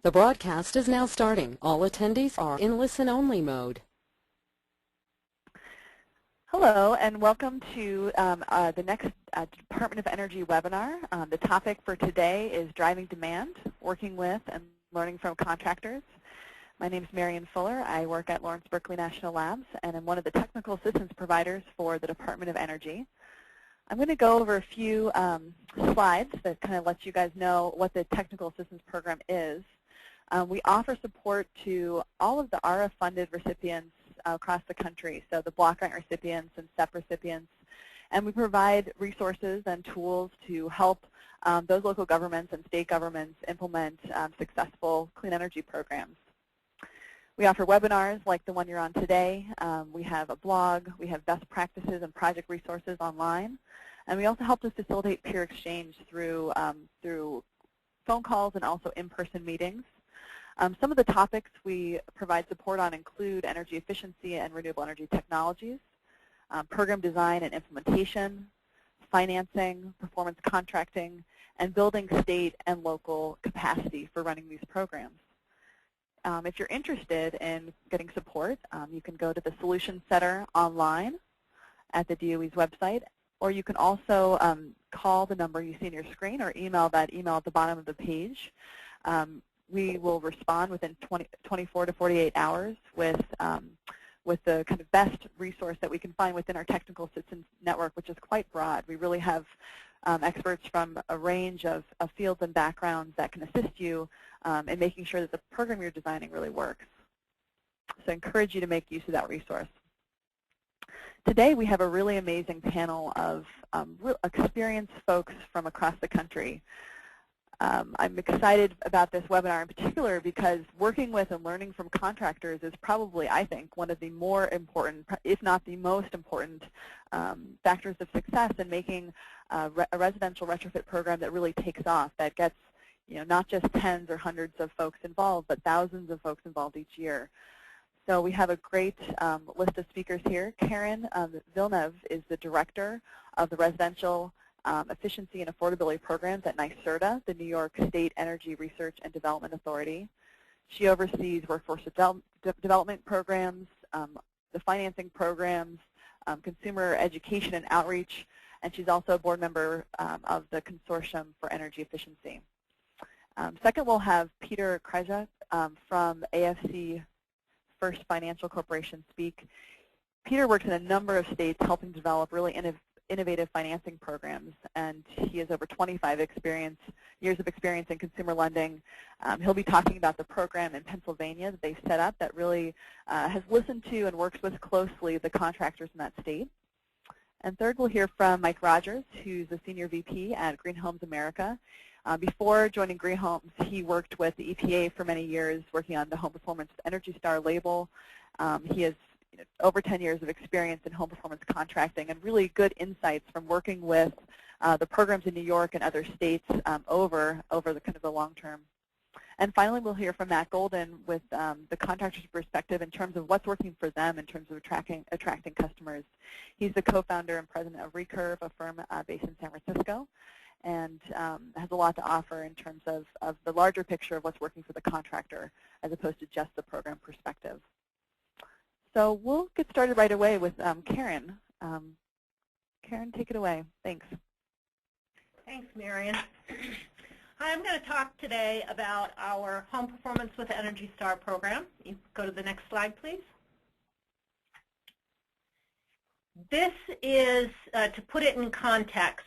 The broadcast is now starting. All attendees are in listen-only mode. Hello, and welcome to the next Department of Energy webinar. The topic for today is driving demand, working with and learning from contractors. My name is Marion Fuller. I work at Lawrence Berkeley National Labs, and I'm one of the technical assistance providers for the Department of Energy. I'm going to go over a few slides that kind of let you guys know what the Technical Assistance Program is. We offer support to all of the ARA-funded recipients across the country, so the block grant recipients and STEP recipients, and we provide resources and tools to help those local governments and state governments implement successful clean energy programs. We offer webinars like the one you're on today. We have a blog. We have best practices and project resources online. And we also help to facilitate peer exchange through phone calls and also in-person meetings. Some of the topics we provide support on include energy efficiency and renewable energy technologies, program design and implementation, financing, performance contracting, and building state and local capacity for running these programs. If you're interested in getting support, you can go to the Solution Center online at the DOE's website, or you can also call the number you see on your screen or email that email at the bottom of the page. We will respond within 24 to 48 hours with the kind of best resource that we can find within our technical assistance network, which is quite broad. We really have experts from a range of fields and backgrounds that can assist you in making sure that the program you're designing really works. So I encourage you to make use of that resource. Today we have a really amazing panel of real experienced folks from across the country. I'm excited about this webinar in particular because working with and learning from contractors is probably, I think, one of the more important, if not the most important, factors of success in making a residential retrofit program that really takes off, that gets not just tens or hundreds of folks involved, but thousands of folks involved each year. So we have a great list of speakers here. Karen Villeneuve is the director of the Residential Efficiency and Affordability Programs at NYSERDA, the New York State Energy Research and Development Authority. She oversees workforce development programs, the financing programs, consumer education and outreach, and she's also a board member of the Consortium for Energy Efficiency. Second, we'll have Peter Krajak from AFC First Financial Corporation speak. Peter works in a number of states helping develop really innovative financing programs, and he has over 25 years of experience in consumer lending. He'll be talking about the program in Pennsylvania that they've set up that really has listened to and works with closely the contractors in that state. And third, we'll hear from Mike Rogers, who's a senior VP at Green Homes America. Before joining Green Homes, he worked with the EPA for many years, working on the Home Performance Energy Star label. He has over 10 years of experience in home performance contracting and really good insights from working with the programs in New York and other states over the kind of the long term. And finally, we'll hear from Matt Golden with the contractor's perspective in terms of what's working for them in terms of attracting customers. He's the co-founder and president of Recurve, a firm based in San Francisco, and has a lot to offer in terms of the larger picture of what's working for the contractor as opposed to just the program perspective. So we'll get started right away with Karen. Karen, take it away. Thanks. Thanks, Marion. Hi, I'm going to talk today about our Home Performance with Energy Star program. You go to the next slide, please. This is, to put it in context,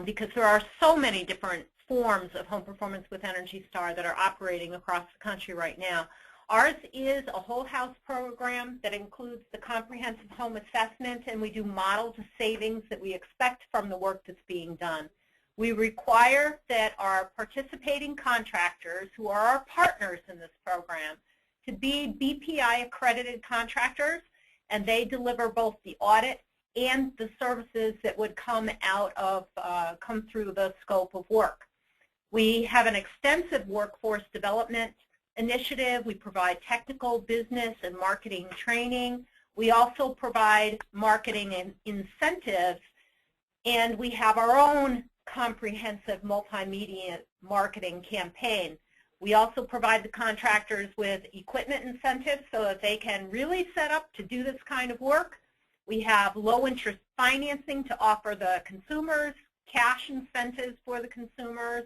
because there are so many different forms of Home Performance with Energy Star that are operating across the country right now. Ours is a whole house program that includes the comprehensive home assessment, and we do model to savings that we expect from the work that's being done. We require that our participating contractors, who are our partners in this program, to be BPI accredited contractors, and they deliver both the audit and the services that would come through the scope of work. We have an extensive workforce development initiative. We provide technical, business, and marketing training. We also provide marketing and incentives, and we have our own comprehensive multimedia marketing campaign. We also provide the contractors with equipment incentives so that they can really set up to do this kind of work. We have low interest financing to offer the consumers, cash incentives for the consumers,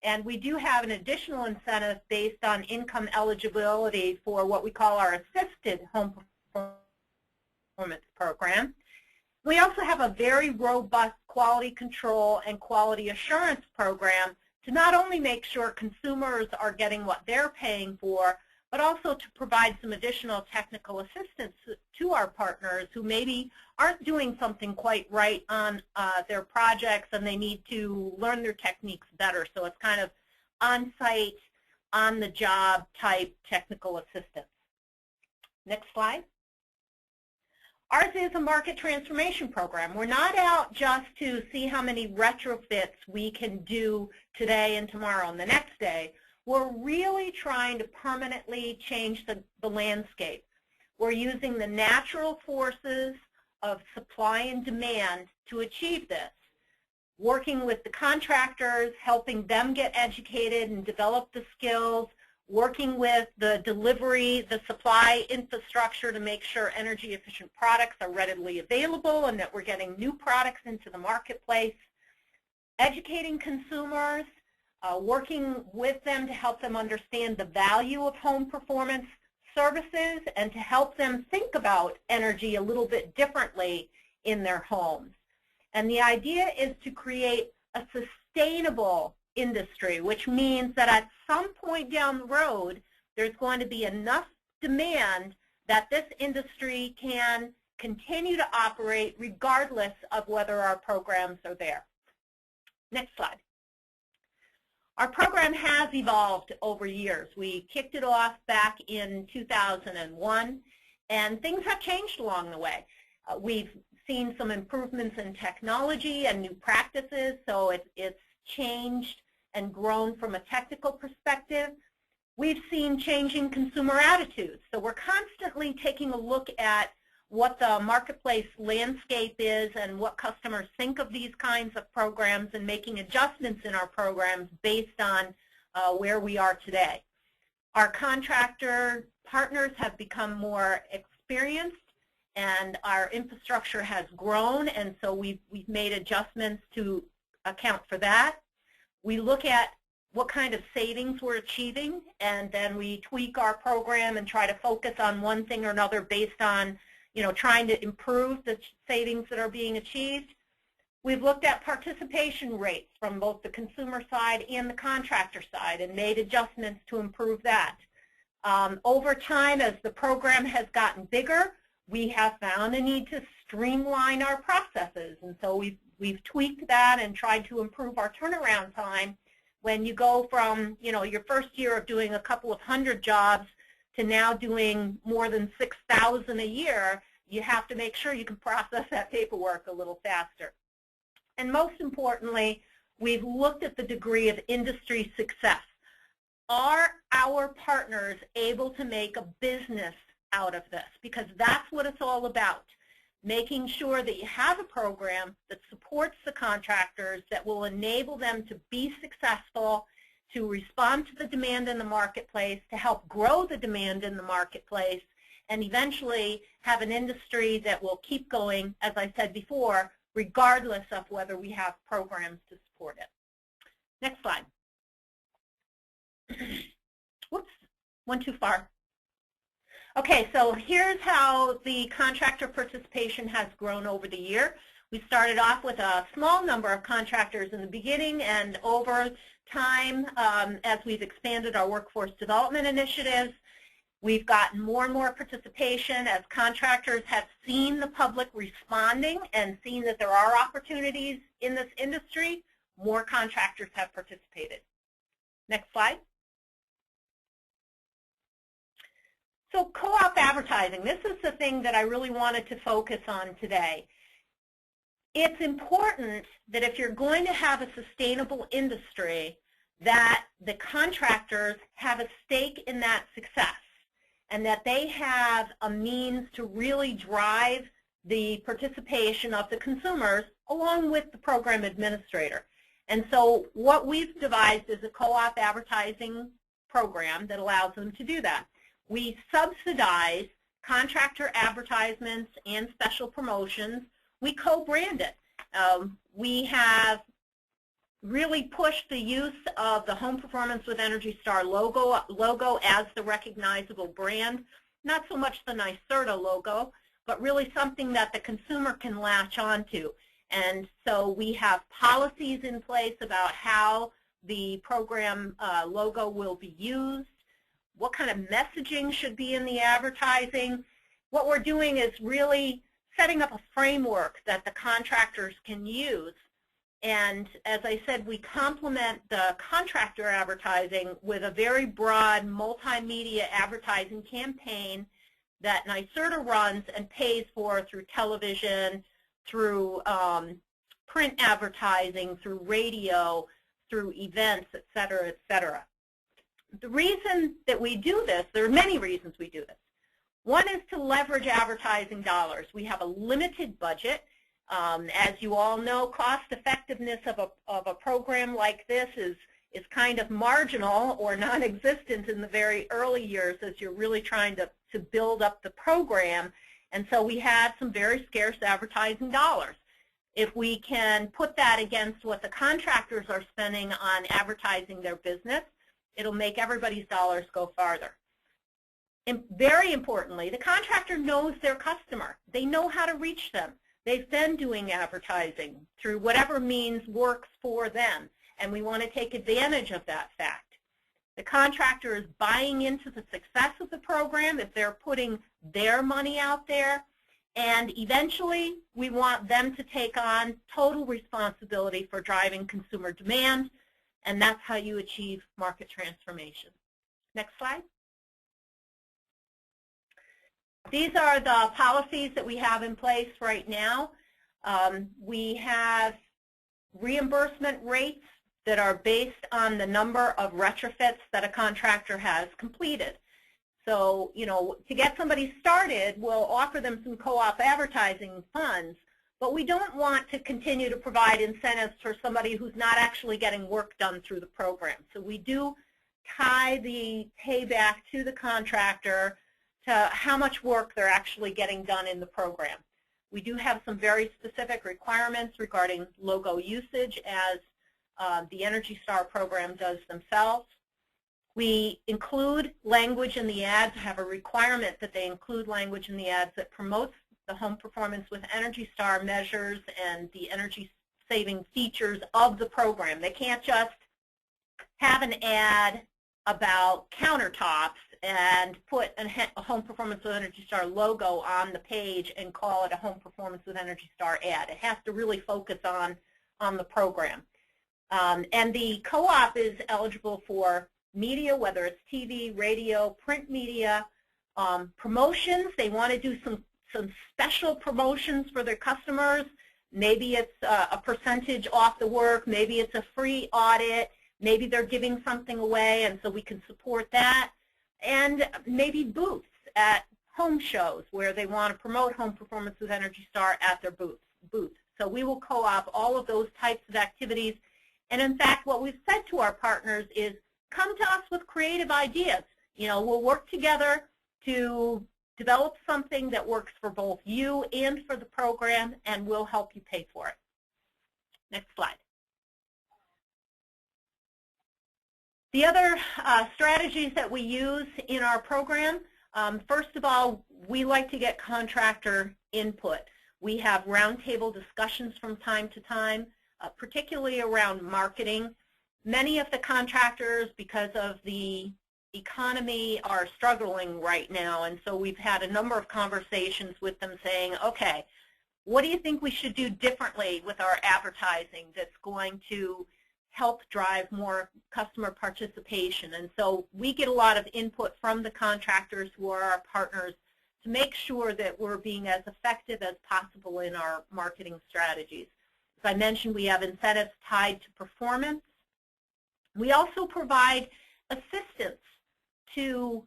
and we do have an additional incentive based on income eligibility for what we call our assisted home performance program. We also have a very robust quality control and quality assurance program to not only make sure consumers are getting what they're paying for, but also to provide some additional technical assistance to our partners who maybe aren't doing something quite right on their projects and they need to learn their techniques better. So it's kind of on-site, on-the-job type technical assistance. Next slide. Ours is a market transformation program. We're not out just to see how many retrofits we can do today and tomorrow and the next day. We're really trying to permanently change the landscape. We're using the natural forces of supply and demand to achieve this. Working with the contractors, helping them get educated and develop the skills, working with the delivery, the supply infrastructure to make sure energy efficient products are readily available and that we're getting new products into the marketplace, educating consumers, working with them to help them understand the value of home performance services and to help them think about energy a little bit differently in their homes. And the idea is to create a sustainable industry, which means that at some point down the road, there's going to be enough demand that this industry can continue to operate regardless of whether our programs are there. Next slide. Our program has evolved over years. We kicked it off back in 2001, and things have changed along the way. We've seen some improvements in technology and new practices, so it's changed and grown from a technical perspective. We've seen changing consumer attitudes, so we're constantly taking a look at what the marketplace landscape is and what customers think of these kinds of programs and making adjustments in our programs based on where we are today. Our contractor partners have become more experienced and our infrastructure has grown, and so we've made adjustments to account for that. We look at what kind of savings we're achieving, and then we tweak our program and try to focus on one thing or another based on trying to improve the savings that are being achieved. We've looked at participation rates from both the consumer side and the contractor side and made adjustments to improve that. Over time, as the program has gotten bigger, we have found a need to streamline our processes, and so we've tweaked that and tried to improve our turnaround time. When you go from your first year of doing a couple of hundred jobs to now doing more than 6,000 a year, you have to make sure you can process that paperwork a little faster. And most importantly, we've looked at the degree of industry success. Are our partners able to make a business out of this? Because that's what it's all about, making sure that you have a program that supports the contractors, that will enable them to be successful, to respond to the demand in the marketplace, to help grow the demand in the marketplace, and eventually have an industry that will keep going, as I said before, regardless of whether we have programs to support it. Next slide. Whoops, went too far. Okay, so here's how the contractor participation has grown over the year. We started off with a small number of contractors in the beginning, and over time, as we've expanded our workforce development initiatives, we've gotten more and more participation as contractors have seen the public responding and seen that there are opportunities in this industry. More contractors have participated. Next slide. So co-op advertising, this is the thing that I really wanted to focus on today. It's important that if you're going to have a sustainable industry, that the contractors have a stake in that success and that they have a means to really drive the participation of the consumers along with the program administrator. And so what we've devised is a co-op advertising program that allows them to do that. We subsidize contractor advertisements and special promotions. We co-brand it. We have really pushed the use of the Home Performance with Energy Star logo as the recognizable brand. Not so much the NYSERDA logo, but really something that the consumer can latch onto. And so we have policies in place about how the program logo will be used, what kind of messaging should be in the advertising. What we're doing is really setting up a framework that the contractors can use. And as I said, we complement the contractor advertising with a very broad multimedia advertising campaign that NYSERDA runs and pays for through television, through print advertising, through radio, through events, et cetera, et cetera. The reason that we do this, there are many reasons we do this. One is to leverage advertising dollars. We have a limited budget. As you all know, cost effectiveness of a program like this is kind of marginal or non-existent in the very early years as you're really trying to build up the program. And so we have some very scarce advertising dollars. If we can put that against what the contractors are spending on advertising their business, it'll make everybody's dollars go farther. And very importantly, the contractor knows their customer. They know how to reach them. They've been doing advertising through whatever means works for them, and we want to take advantage of that fact. The contractor is buying into the success of the program if they're putting their money out there, and eventually we want them to take on total responsibility for driving consumer demand, and that's how you achieve market transformation. Next slide. These are the policies that we have in place right now. We have reimbursement rates that are based on the number of retrofits that a contractor has completed. So, you know, to get somebody started, we'll offer them some co-op advertising funds, but we don't want to continue to provide incentives for somebody who's not actually getting work done through the program. So we do tie the payback to the contractor to how much work they're actually getting done in the program. We do have some very specific requirements regarding logo usage as the Energy Star program does themselves. We include language in the ads, have a requirement that they include language in the ads that promotes the home performance with Energy Star measures and the energy saving features of the program. They can't just have an ad about countertops and put a Home Performance with Energy Star logo on the page and call it a Home Performance with Energy Star ad. It has to really focus on the program. And the co-op is eligible for media, whether it's TV, radio, print media, promotions. They want to do some special promotions for their customers. Maybe it's a percentage off the work. Maybe it's a free audit. Maybe they're giving something away, and so we can support that. And maybe booths at home shows where they want to promote Home Performance with Energy Star at their booths. So we will co-op all of those types of activities. And in fact, what we've said to our partners is, come to us with creative ideas. You know, we'll work together to develop something that works for both you and for the program, and we'll help you pay for it. Next slide. The other strategies that we use in our program, first of all, we like to get contractor input. We have roundtable discussions from time to time, particularly around marketing. Many of the contractors, because of the economy, are struggling right now, and so we've had a number of conversations with them saying, okay, what do you think we should do differently with our advertising that's going to help drive more customer participation? And so we get a lot of input from the contractors who are our partners to make sure that we're being as effective as possible in our marketing strategies. As I mentioned, we have incentives tied to performance. We also provide assistance to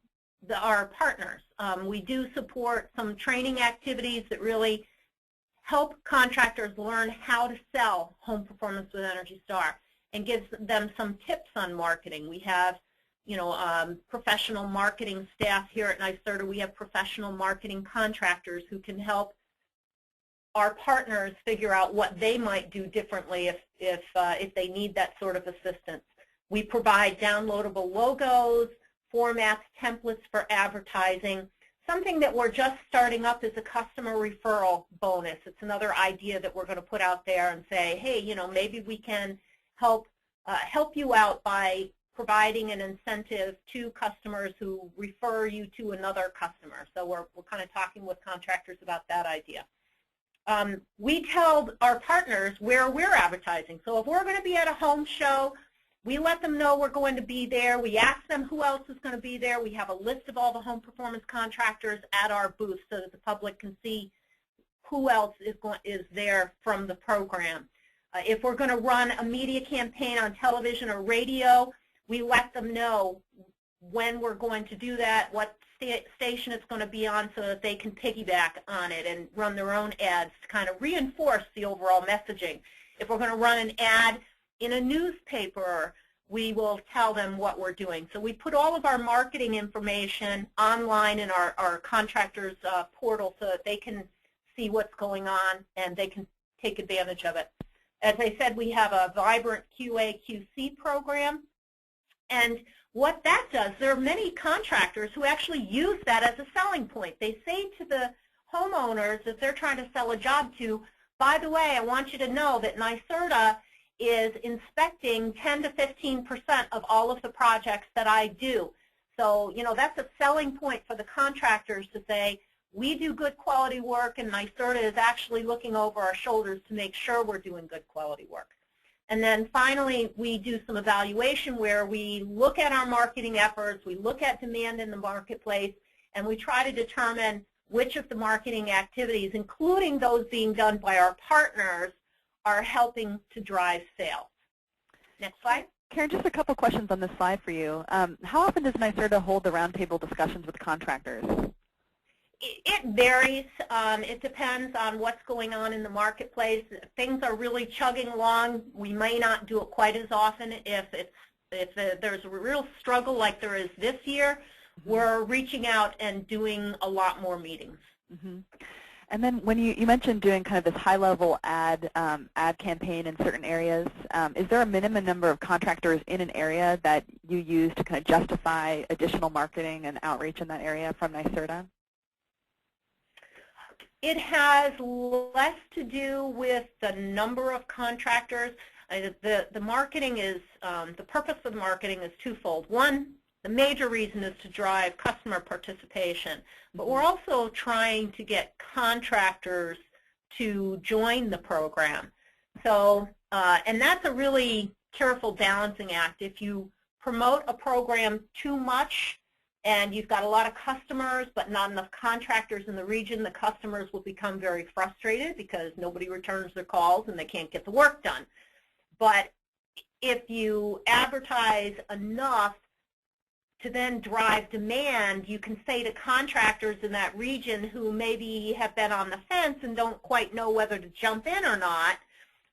our partners. We do support some training activities that really help contractors learn how to sell Home Performance with Energy Star and gives them some tips on marketing. We have, professional marketing staff here at NYSERDA. We have professional marketing contractors who can help our partners figure out what they might do differently if they need that sort of assistance. We provide downloadable logos, formats, templates for advertising. Something that we're just starting up is a customer referral bonus. It's another idea that we're going to put out there and say, hey, maybe we can help you out by providing an incentive to customers who refer you to another customer. So we're kind of talking with contractors about that idea. We tell our partners where we're advertising. So if we're going to be at a home show, we let them know we're going to be there. We ask them who else is going to be there. We have a list of all the home performance contractors at our booth so that the public can see who else is there from the program. If we're going to run a media campaign on television or radio, we let them know when we're going to do that, what station it's going to be on, so that they can piggyback on it and run their own ads to kind of reinforce the overall messaging. If we're going to run an ad in a newspaper, we will tell them what we're doing. So we put all of our marketing information online in our contractors portal so that they can see what's going on and they can take advantage of it. As I said, we have a vibrant QA/QC program. And what that does, there are many contractors who actually use that as a selling point. They say to the homeowners that they're trying to sell a job to, by the way, I want you to know that NYSERDA is inspecting 10 to 15% of all of the projects that I do. So, that's a selling point for the contractors to say, we do good quality work, and NYSERDA is actually looking over our shoulders to make sure we're doing good quality work. And then finally, we do some evaluation where we look at our marketing efforts, we look at demand in the marketplace, and we try to determine which of the marketing activities, including those being done by our partners, are helping to drive sales. Next slide. Karen, just a couple questions on this slide for you. How often does NYSERDA hold the roundtable discussions with contractors? It varies. It depends on what's going on in the marketplace. If things are really chugging along, we may not do it quite as often. If there's a real struggle like there is this year, we're reaching out and doing a lot more meetings. And then when you mentioned doing kind of this high-level ad campaign in certain areas, is there a minimum number of contractors in an area that you use to kind of justify additional marketing and outreach in that area from NYSERDA? It has less to do with the number of contractors. The marketing is, the purpose of the marketing is twofold. One, the major reason is to drive customer participation, but we're also trying to get contractors to join the program. So, and that's a really careful balancing act. If you promote a program too much, and you've got a lot of customers but not enough contractors in the region, the customers will become very frustrated because nobody returns their calls and they can't get the work done. But if you advertise enough to then drive demand, you can say to contractors in that region who maybe have been on the fence and don't quite know whether to jump in or not,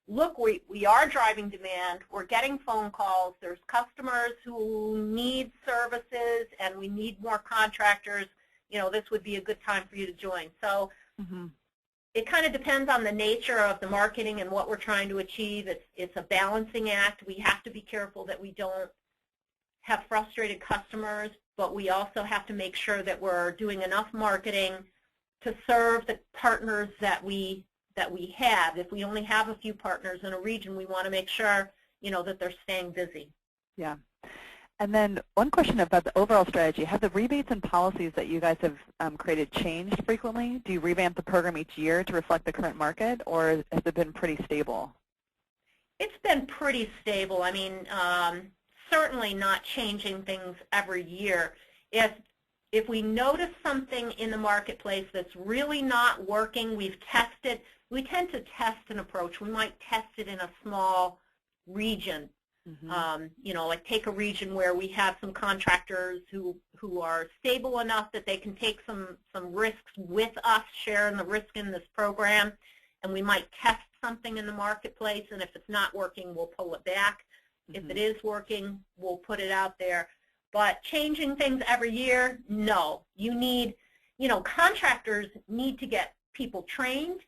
look, we are driving demand, we're getting phone calls, there's customers who need services, and we need more contractors, this would be a good time for you to join. So it kind of depends on the nature of the marketing and what we're trying to achieve. It's a balancing act. We have to be careful that we don't have frustrated customers, but we also have to make sure that we're doing enough marketing to serve the partners that we have. If we only have a few partners in a region, we want to make sure, that they're staying busy. Yeah. And then one question about the overall strategy. Have the rebates and policies that you guys have created changed frequently? Do you revamp the program each year to reflect the current market, or has it been pretty stable? It's been pretty stable. I mean, certainly not changing things every year. If we notice something in the marketplace that's really not working, we've tested. We tend to test an approach. We might test it in a small region. Like take a region where we have some contractors who are stable enough that they can take some risks with us, sharing the risk in this program, and we might test something in the marketplace, and if it's not working, we'll pull it back. If it is working, we'll put it out there. But changing things every year, no. You need, contractors need to get people trained.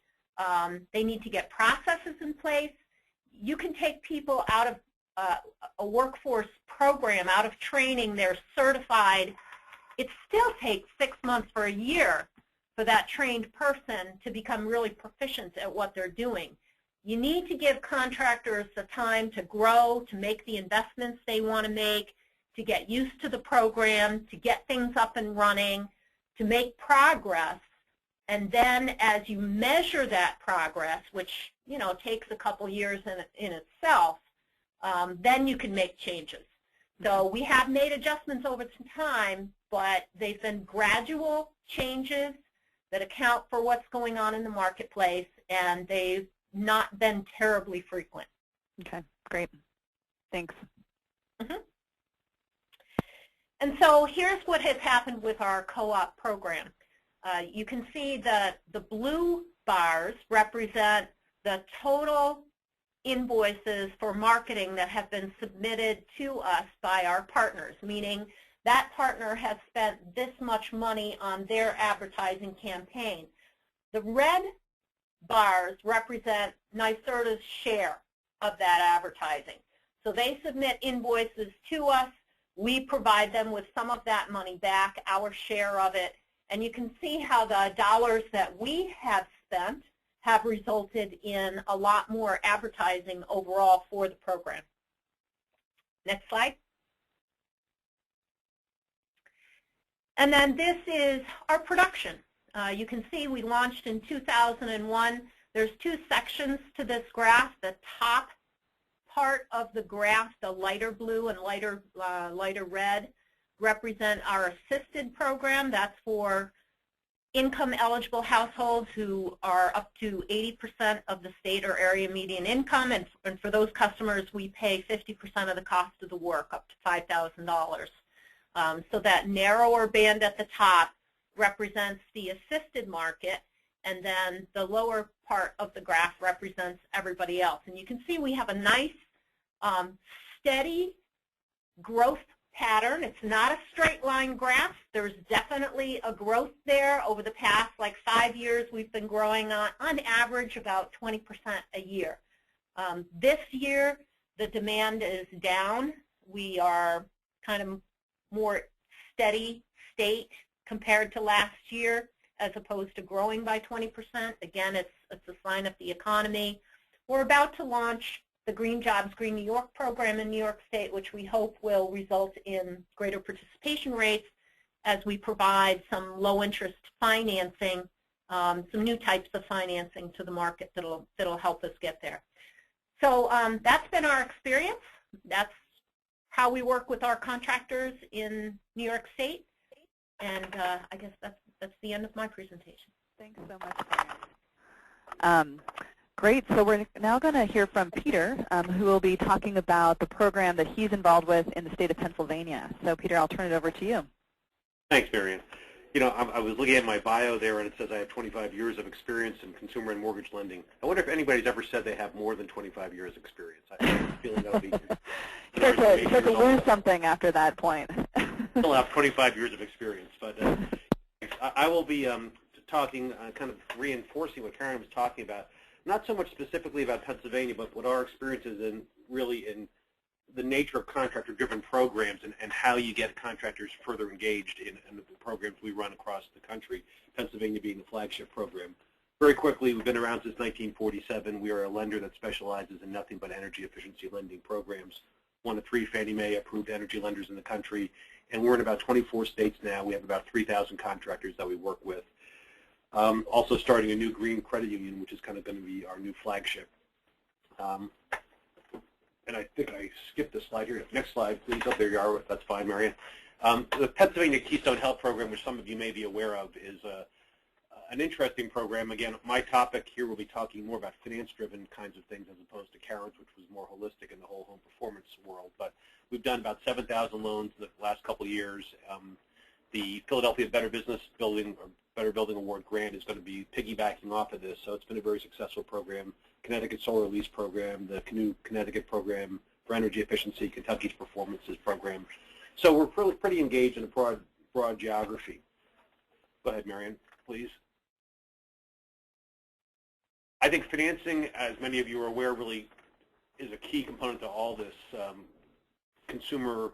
They need to get processes in place. You can take people out of a workforce program, out of training, they're certified. It still takes 6 months or a year for that trained person to become really proficient at what they're doing. You need to give contractors the time to grow, to make the investments they want to make, to get used to the program, to get things up and running, to make progress. And then as you measure that progress, which takes a couple years in itself, then you can make changes. So we have made adjustments over time, but they've been gradual changes that account for what's going on in the marketplace, and they've not been terribly frequent. Okay, great. Thanks. Mm-hmm. And so here's what has happened with our co-op program. You can see that the blue bars represent the total invoices for marketing that have been submitted to us by our partners, meaning that partner has spent this much money on their advertising campaign. The red bars represent NYSERDA's share of that advertising. So they submit invoices to us. We provide them with some of that money back, our share of it. And you can see how the dollars that we have spent have resulted in a lot more advertising overall for the program. Next slide. And then this is our production. You can see we launched in 2001. There's two sections to this graph. The top part of the graph, the lighter blue and lighter red, represent our assisted program. That's for income-eligible households who are up to 80% of the state or area median income, and for those customers, we pay 50% of the cost of the work, up to $5,000. So that narrower band at the top represents the assisted market, and then the lower part of the graph represents everybody else. And you can see we have a nice, steady growth pattern. It's not a straight line graph. There's definitely a growth there. Over the past 5 years, we've been growing on average about 20% a year. This year, the demand is down. We are kind of more steady state compared to last year, as opposed to growing by 20%. Again, it's a sign of the economy. We're about to launch the Green Jobs, Green New York program in New York State, which we hope will result in greater participation rates as we provide some low-interest financing, some new types of financing to the market that'll help us get there. So that's been our experience. That's how we work with our contractors in New York State. And I guess that's the end of my presentation. Thanks so much, Marian. Great. So we're now going to hear from Peter, who will be talking about the program that he's involved with in the state of Pennsylvania. So, Peter, I'll turn it over to you. Thanks, Marian. I was looking at my bio there, and it says I have 25 years of experience in consumer and mortgage lending. I wonder if anybody's ever said they have more than 25 years experience. I have a feeling that'll be you start to lose something after that point. Still have 25 years of experience, but I will be talking, kind of reinforcing what Karen was talking about. Not so much specifically about Pennsylvania, but what our experience is in the nature of contractor-driven programs and how you get contractors further engaged in the programs we run across the country, Pennsylvania being the flagship program. Very quickly, we've been around since 1947. We are a lender that specializes in nothing but energy efficiency lending programs. One of 3 Fannie Mae approved energy lenders in the country, and we're in about 24 states now. We have about 3,000 contractors that we work with. Also starting a new green credit union, which is kind of going to be our new flagship. And I think I skipped a slide here. Next slide, please. Oh, there you are. That's fine, Marian. The Pennsylvania Keystone Health Program, which some of you may be aware of, is an interesting program. Again, my topic here will be talking more about finance-driven kinds of things as opposed to Karen's, which was more holistic in the whole home performance world. But we've done about 7,000 loans in the last couple of years. The Philadelphia Better Building Award grant is going to be piggybacking off of this, so it's been a very successful program. Connecticut Solar Lease Program, the Connecticut Program for Energy Efficiency, Kentucky's Performances Program. So we're pretty engaged in a broad geography. Go ahead, Marion, please. I think financing, as many of you are aware, really is a key component to all this consumer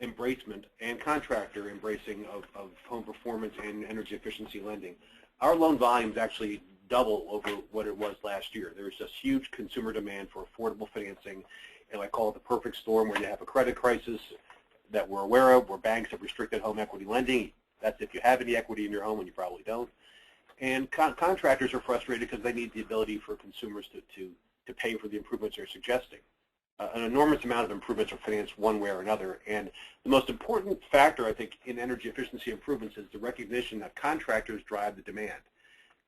embracement and contractor embracing of home performance and energy efficiency lending. Our loan volumes actually double over what it was last year. There's just huge consumer demand for affordable financing, and I call it the perfect storm where you have a credit crisis that we're aware of, where banks have restricted home equity lending. That's if you have any equity in your home, and you probably don't. And contractors are frustrated because they need the ability for consumers to pay for the improvements they're suggesting. An enormous amount of improvements are financed one way or another, and the most important factor, I think, in energy efficiency improvements is the recognition that contractors drive the demand.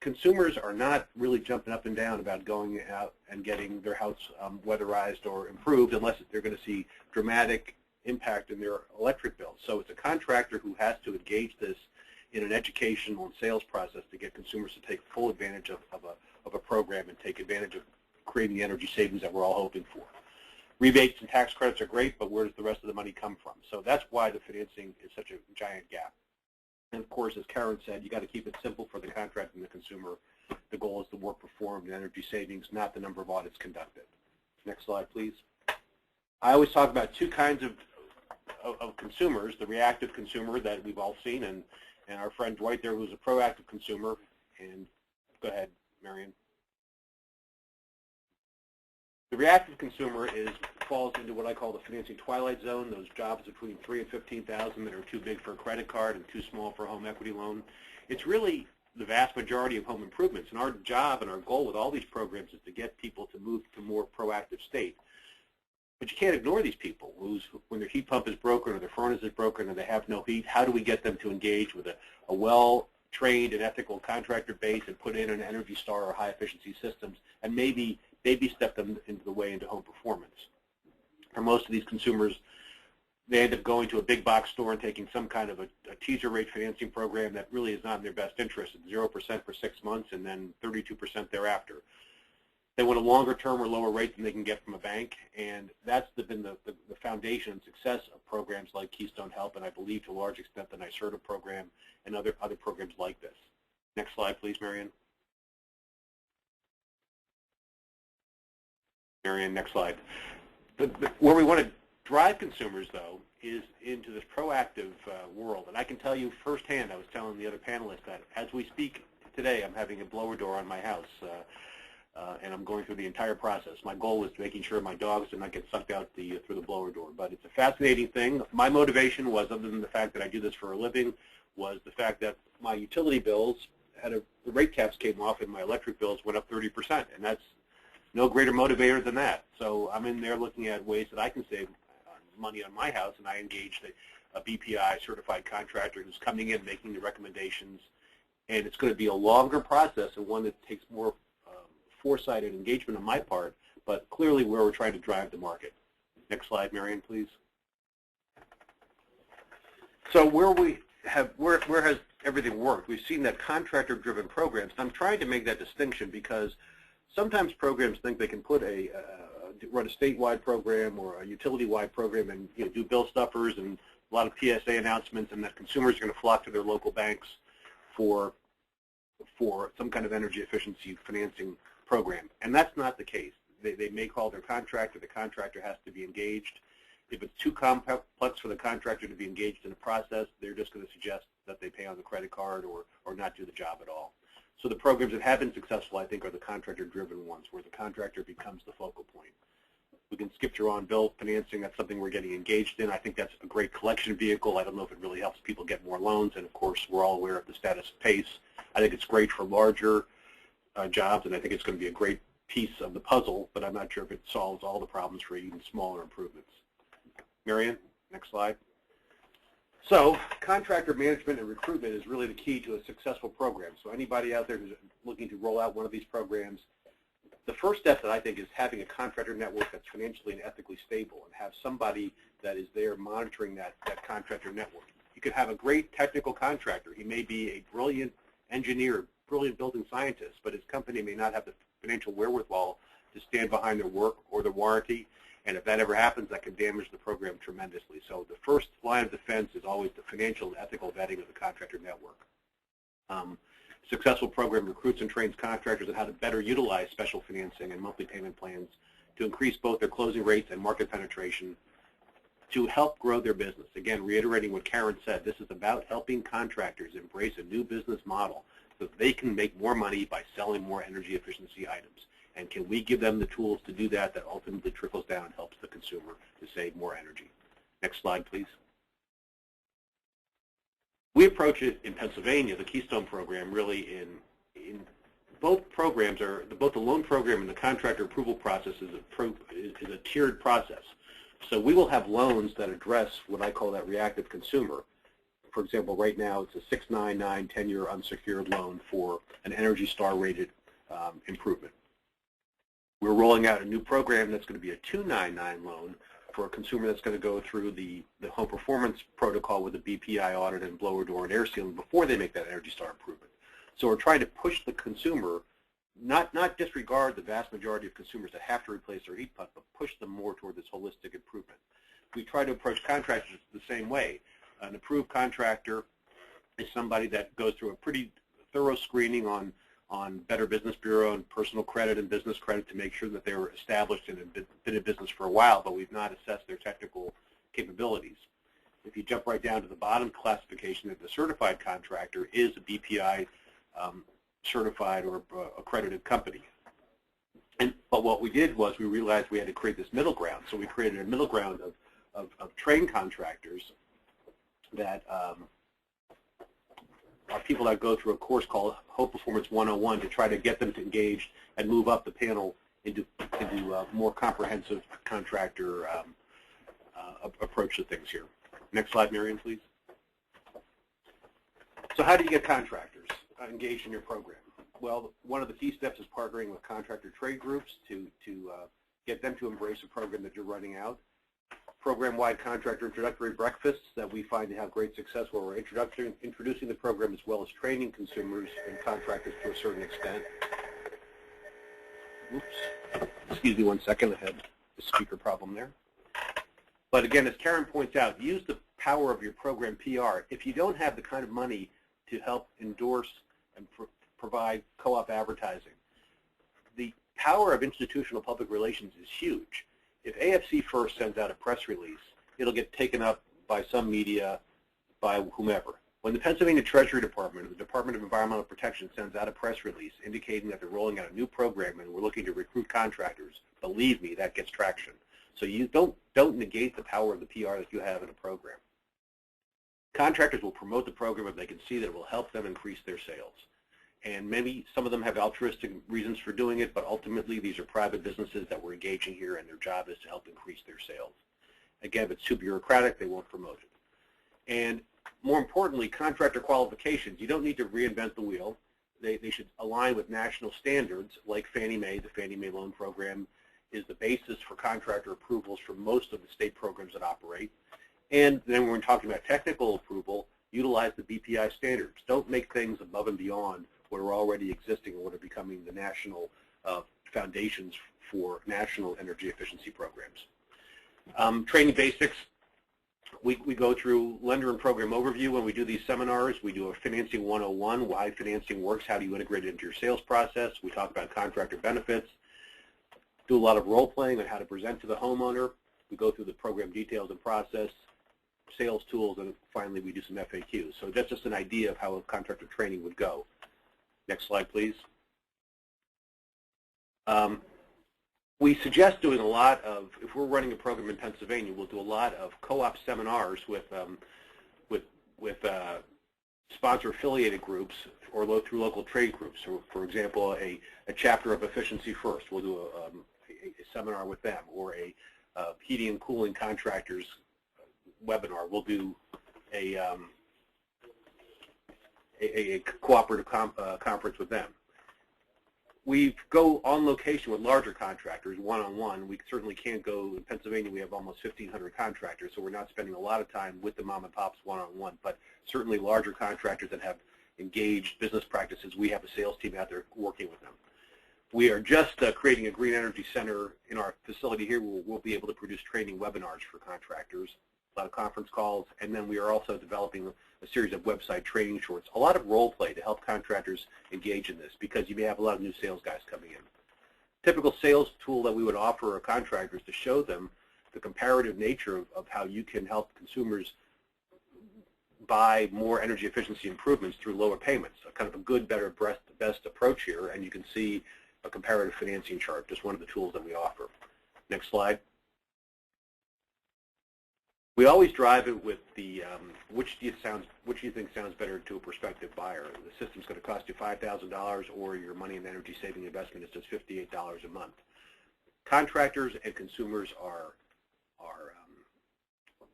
Consumers are not really jumping up and down about going out and getting their house weatherized or improved unless they're going to see dramatic impact in their electric bills. So it's a contractor who has to engage this in an educational and sales process to get consumers to take full advantage of a program and take advantage of creating the energy savings that we're all hoping for. Rebates and tax credits are great, but where does the rest of the money come from? So that's why the financing is such a giant gap. And of course, as Karen said, you got to keep it simple for the contractor and the consumer. The goal is the work performed and energy savings, not the number of audits conducted. Next slide, please. I always talk about two kinds of consumers, the reactive consumer that we've all seen, and our friend Dwight there, who's a proactive consumer. And go ahead, Marion. The reactive consumer falls into what I call the financing twilight zone, those jobs between $3,000 and $15,000 that are too big for a credit card and too small for a home equity loan. It's really the vast majority of home improvements, and our job and our goal with all these programs is to get people to move to a more proactive state. But you can't ignore these people when their heat pump is broken or their furnace is broken or they have no heat. How do we get them to engage with a well-trained and ethical contractor base and put in an Energy Star or high-efficiency systems and maybe step them into the way into home performance? For most of these consumers, they end up going to a big box store and taking some kind of a teaser rate financing program that really is not in their best interest. It's 0% for 6 months and then 32% thereafter. They want a longer term or lower rate than they can get from a bank, and that's been the foundation and success of programs like Keystone Help, and I believe to a large extent the NYSERDA program and other programs like this. Next slide, please, Marion. Marion, next slide. Where we want to drive consumers, though, is into this proactive world, and I can tell you firsthand, I was telling the other panelists that as we speak today, I'm having a blower door on my house. And I'm going through the entire process. My goal is making sure my dogs do not get sucked out through the blower door. But it's a fascinating thing. My motivation was, other than the fact that I do this for a living, was the fact that my utility bills the rate caps came off and my electric bills went up 30%, and that's no greater motivator than that. So I'm in there looking at ways that I can save money on my house, and I engaged a BPI certified contractor who's coming in making the recommendations, and it's going to be a longer process and one that takes more foresight and engagement on my part, but clearly where we're trying to drive the market. Next slide, Marion, please. So where has everything worked? We've seen that contractor-driven programs. I'm trying to make that distinction because sometimes programs think they can put run a statewide program or a utility-wide program and do bill stuffers and a lot of PSA announcements, and that consumers are going to flock to their local banks for some kind of energy efficiency financing program, and that's not the case. They may call their contractor. The contractor has to be engaged. If it's too complex for the contractor to be engaged in a process, they're just going to suggest that they pay on the credit card or not do the job at all. So the programs that have been successful, I think, are the contractor-driven ones, where the contractor becomes the focal point. We can skip through on-bill financing. That's something we're getting engaged in. I think that's a great collection vehicle. I don't know if it really helps people get more loans, and of course, we're all aware of the status of PACE. I think it's great for larger jobs, and I think it's going to be a great piece of the puzzle, but I'm not sure if it solves all the problems for even smaller improvements. Marion, next slide. So contractor management and recruitment is really the key to a successful program. So anybody out there who's looking to roll out one of these programs, the first step that I think is having a contractor network that's financially and ethically stable and have somebody that is there monitoring that contractor network. You could have a great technical contractor. He may be a brilliant engineer, brilliant building scientist, but his company may not have the financial wherewithal to stand behind their work or their warranty. And if that ever happens, that can damage the program tremendously. So the first line of defense is always the financial and ethical vetting of the contractor network. Successful program recruits and trains contractors on how to better utilize special financing and monthly payment plans to increase both their closing rates and market penetration to help grow their business. Again, reiterating what Karen said, this is about helping contractors embrace a new business model so that they can make more money by selling more energy efficiency items. And can we give them the tools to do that that ultimately trickles down and helps the consumer to save more energy? Next slide, please. We approach it in Pennsylvania, the Keystone program, really in both programs both the loan program and the contractor approval process is a tiered process. So we will have loans that address what I call that reactive consumer. For example, right now it's a 699 10-year unsecured loan for an Energy Star rated improvement. We're rolling out a new program that's going to be a 299 loan for a consumer that's going to go through the home performance protocol with a BPI audit and blower door and air sealing before they make that Energy Star improvement. So we're trying to push the consumer, not disregard the vast majority of consumers that have to replace their heat pump, but push them more toward this holistic improvement. We try to approach contractors the same way. An approved contractor is somebody that goes through a pretty thorough screening on Better Business Bureau and personal credit and business credit to make sure that they were established and have been in business for a while, but we've not assessed their technical capabilities. If you jump right down to the bottom classification, that the certified contractor is a BPI certified or accredited company. But what we did was we realized we had to create this middle ground. So we created a middle ground of trained contractors that are people that go through a course called Home Performance 101 to try to get them to engage and move up the panel into more comprehensive contractor approach to things here. Next slide, Marion, please. So how do you get contractors engaged in your program? Well, one of the key steps is partnering with contractor trade groups to get them to embrace a program that you're running out. Program-wide contractor introductory breakfasts that we find to have great success where we're introducing the program as well as training consumers and contractors to a certain extent. Oops. Excuse me one second, I had a speaker problem there. But again, as Karen points out, use the power of your program PR. If you don't have the kind of money to help endorse and provide co-op advertising, the power of institutional public relations is huge. If AFC First sends out a press release, it'll get taken up by some media, by whomever. When the Pennsylvania Treasury Department, or the Department of Environmental Protection, sends out a press release indicating that they're rolling out a new program and we're looking to recruit contractors, believe me, that gets traction. So you don't negate the power of the PR that you have in a program. Contractors will promote the program if they can see that it will help them increase their sales. And maybe some of them have altruistic reasons for doing it, but ultimately these are private businesses that we're engaging here, and their job is to help increase their sales. Again, if it's too bureaucratic, they won't promote it. And more importantly, contractor qualifications. You don't need to reinvent the wheel. They should align with national standards like Fannie Mae. The Fannie Mae loan program is the basis for contractor approvals for most of the state programs that operate. And then when we're talking about technical approval, utilize the BPI standards. Don't make things above and beyond what are already existing or what are becoming the national foundations for national energy efficiency programs. Training basics. We go through lender and program overview when we do these seminars. We do a financing 101, why financing works, how do you integrate it into your sales process. We talk about contractor benefits. Do a lot of role playing on how to present to the homeowner. We go through the program details and process, sales tools, and finally we do some FAQs. So that's just an idea of how a contractor training would go. Next slide, please. We suggest doing a lot of, if we're running a program in Pennsylvania, we'll do a lot of co-op seminars with sponsor-affiliated groups or through local trade groups. So, for example, a chapter of Efficiency First, we'll do a seminar with them, or a heating and cooling contractors webinar. We'll do a cooperative conference with them. We go on location with larger contractors, one-on-one. We certainly can't go, in Pennsylvania we have almost 1,500 contractors, so we're not spending a lot of time with the mom and pops one-on-one, but certainly larger contractors that have engaged business practices, we have a sales team out there working with them. We are just creating a green energy center in our facility here where we'll be able to produce training webinars for contractors, a lot of conference calls, and then we are also developing a series of website training shorts, a lot of role play to help contractors engage in this because you may have a lot of new sales guys coming in. Typical sales tool that we would offer our contractors to show them the comparative nature of how you can help consumers buy more energy efficiency improvements through lower payments, a kind of a good, better, best approach here, and you can see a comparative financing chart, just one of the tools that we offer. Next slide. We always drive it with the which do you think sounds better to a prospective buyer? The system's going to cost you $5,000, or your money and energy saving investment is just $58 a month. Contractors and consumers are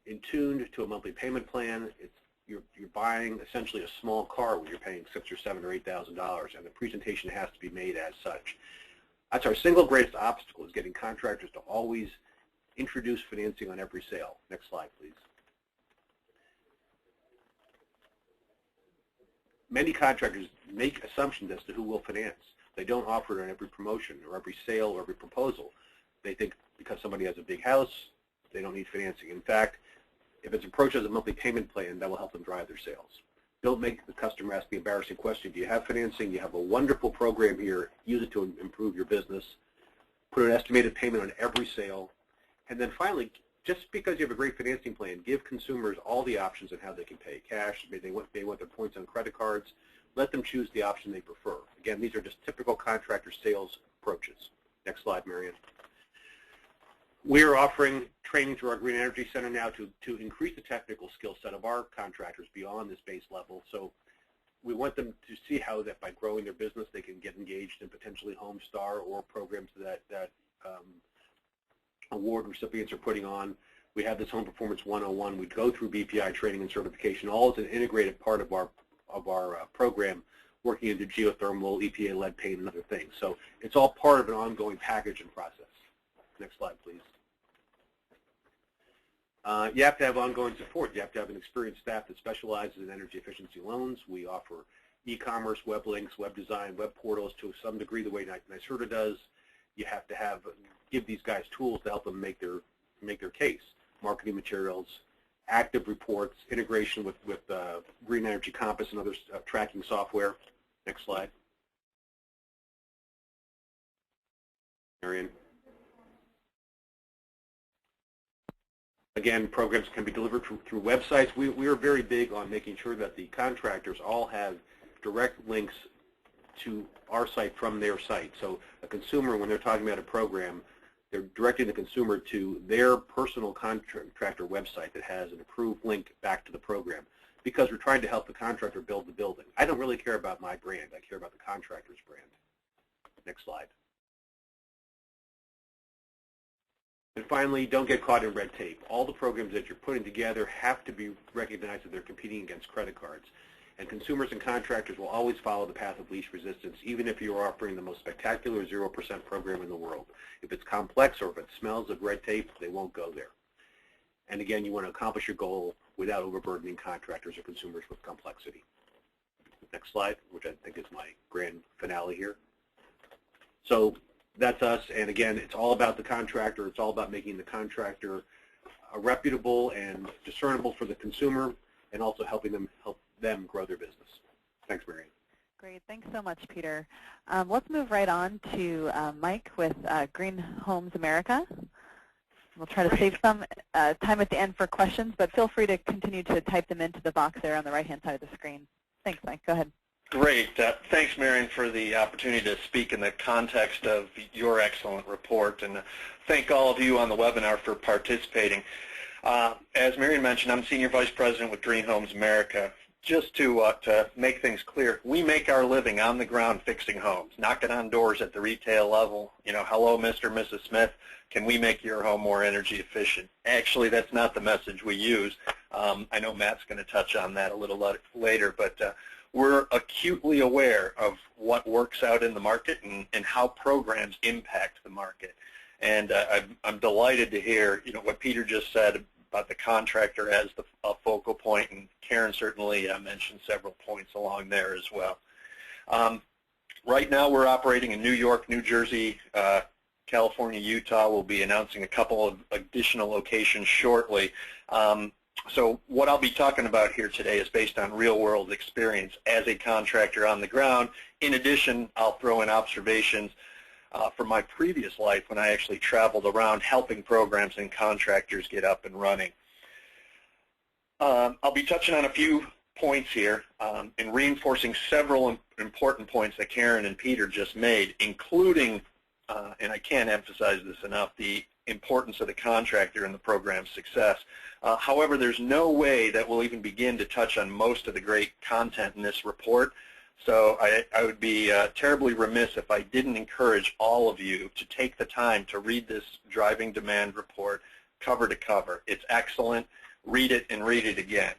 in tune to a monthly payment plan. You're buying essentially a small car where you're paying $6,000 or $7,000 or $8,000, and the presentation has to be made as such. That's our single greatest obstacle, is getting contractors to always introduce financing on every sale. Next slide, please. Many contractors make assumptions as to who will finance. They don't offer it on every promotion or every sale or every proposal. They think because somebody has a big house, they don't need financing. In fact, if it's approached as a monthly payment plan, that will help them drive their sales. Don't make the customer ask the embarrassing question, do you have financing? You have a wonderful program here. Use it to improve your business. Put an estimated payment on every sale. And then finally, just because you have a great financing plan, give consumers all the options on how they can pay cash. Maybe they want their points on credit cards. Let them choose the option they prefer. Again, these are just typical contractor sales approaches. Next slide, Marianne. We are offering training through our Green Energy Center now to increase the technical skill set of our contractors beyond this base level. So we want them to see how that by growing their business, they can get engaged in potentially Homestar or programs that award recipients are putting on. We have this Home Performance 101. We go through BPI training and certification, all as an integrated part of our program, working into geothermal, EPA lead paint, and other things. So it's all part of an ongoing package and process. Next slide, please. You have to have ongoing support. You have to have an experienced staff that specializes in energy efficiency loans. We offer e-commerce, web links, web design, web portals to some degree the way NYSERDA does. You have to give these guys tools to help them make their case. Marketing materials, active reports, integration with Green Energy Compass and other tracking software. Next slide. Marianne. Again, programs can be delivered through websites. We are very big on making sure that the contractors all have direct links to our site from their site. So a consumer, when they're talking about a program, they're directing the consumer to their personal contractor website that has an approved link back to the program, because we're trying to help the contractor build the building. I don't really care about my brand. I care about the contractor's brand. Next slide. And finally, don't get caught in red tape. All the programs that you're putting together have to be recognized that they're competing against credit cards. And consumers and contractors will always follow the path of least resistance, even if you're offering the most spectacular 0% program in the world. If it's complex or if it smells of red tape, they won't go there. And again, you want to accomplish your goal without overburdening contractors or consumers with complexity. Next slide, which I think is my grand finale here. So that's us, and again, it's all about the contractor. It's all about making the contractor reputable and discernible for the consumer, and also helping them grow their business. Thanks, Marianne. Great, thanks so much, Peter. Let's move right on to Mike with Green Homes America. We'll try to save some time at the end for questions, but feel free to continue to type them into the box there on the right-hand side of the screen. Thanks, Mike. Go ahead. Great. Thanks, Marion, for the opportunity to speak in the context of your excellent report, and thank all of you on the webinar for participating. As Marion mentioned, I'm Senior Vice President with Green Homes America. Just to make things clear, we make our living on the ground fixing homes, knocking on doors at the retail level. You know, hello, Mr. and Mrs. Smith, can we make your home more energy efficient? Actually, that's not the message we use. I know Matt's going to touch on that a little later, but we're acutely aware of what works out in the market and how programs impact the market. And I'm delighted to hear, you know, what Peter just said about the contractor as a focal point, and Karen certainly mentioned several points along there as well. Right now we're operating in New York, New Jersey, California, Utah. We'll be announcing a couple of additional locations shortly. So what I'll be talking about here today is based on real-world experience as a contractor on the ground. In addition, I'll throw in observations from my previous life when I actually traveled around helping programs and contractors get up and running. I'll be touching on a few points here and reinforcing several important points that Karen and Peter just made, including, and I can't emphasize this enough, the importance of the contractor in the program's success. However, there's no way that we'll even begin to touch on most of the great content in this report. So I would be terribly remiss if I didn't encourage all of you to take the time to read this driving demand report cover to cover. It's excellent. Read it and read it again.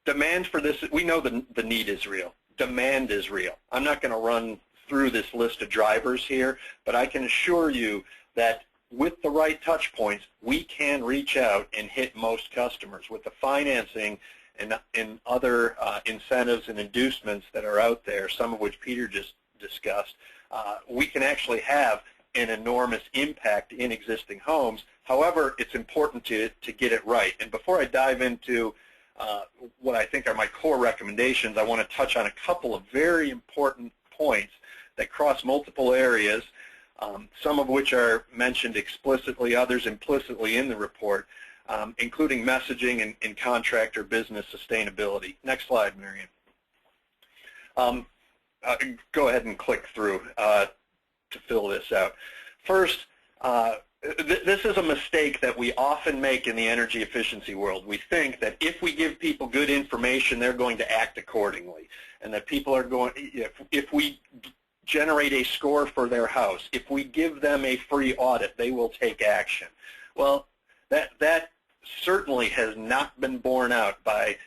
Demand for this, we know the need is real. Demand is real. I'm not going to run through this list of drivers here, but I can assure you that with the right touch points, we can reach out and hit most customers with the financing and other incentives and inducements that are out there, some of which Peter just discussed. We can actually have an enormous impact in existing homes. However, it's important to get it right. And before I dive into what I think are my core recommendations, I want to touch on a couple of very important points that cross multiple areas, some of which are mentioned explicitly, others implicitly in the report, including messaging and contractor business sustainability. Next slide, Marion. Go ahead and click through to fill this out. First, this is a mistake that we often make in the energy efficiency world. We think that if we give people good information, they're going to act accordingly, and that people are going, if we generate a score for their house, if we give them a free audit, they will take action. Well, that certainly has not been borne out by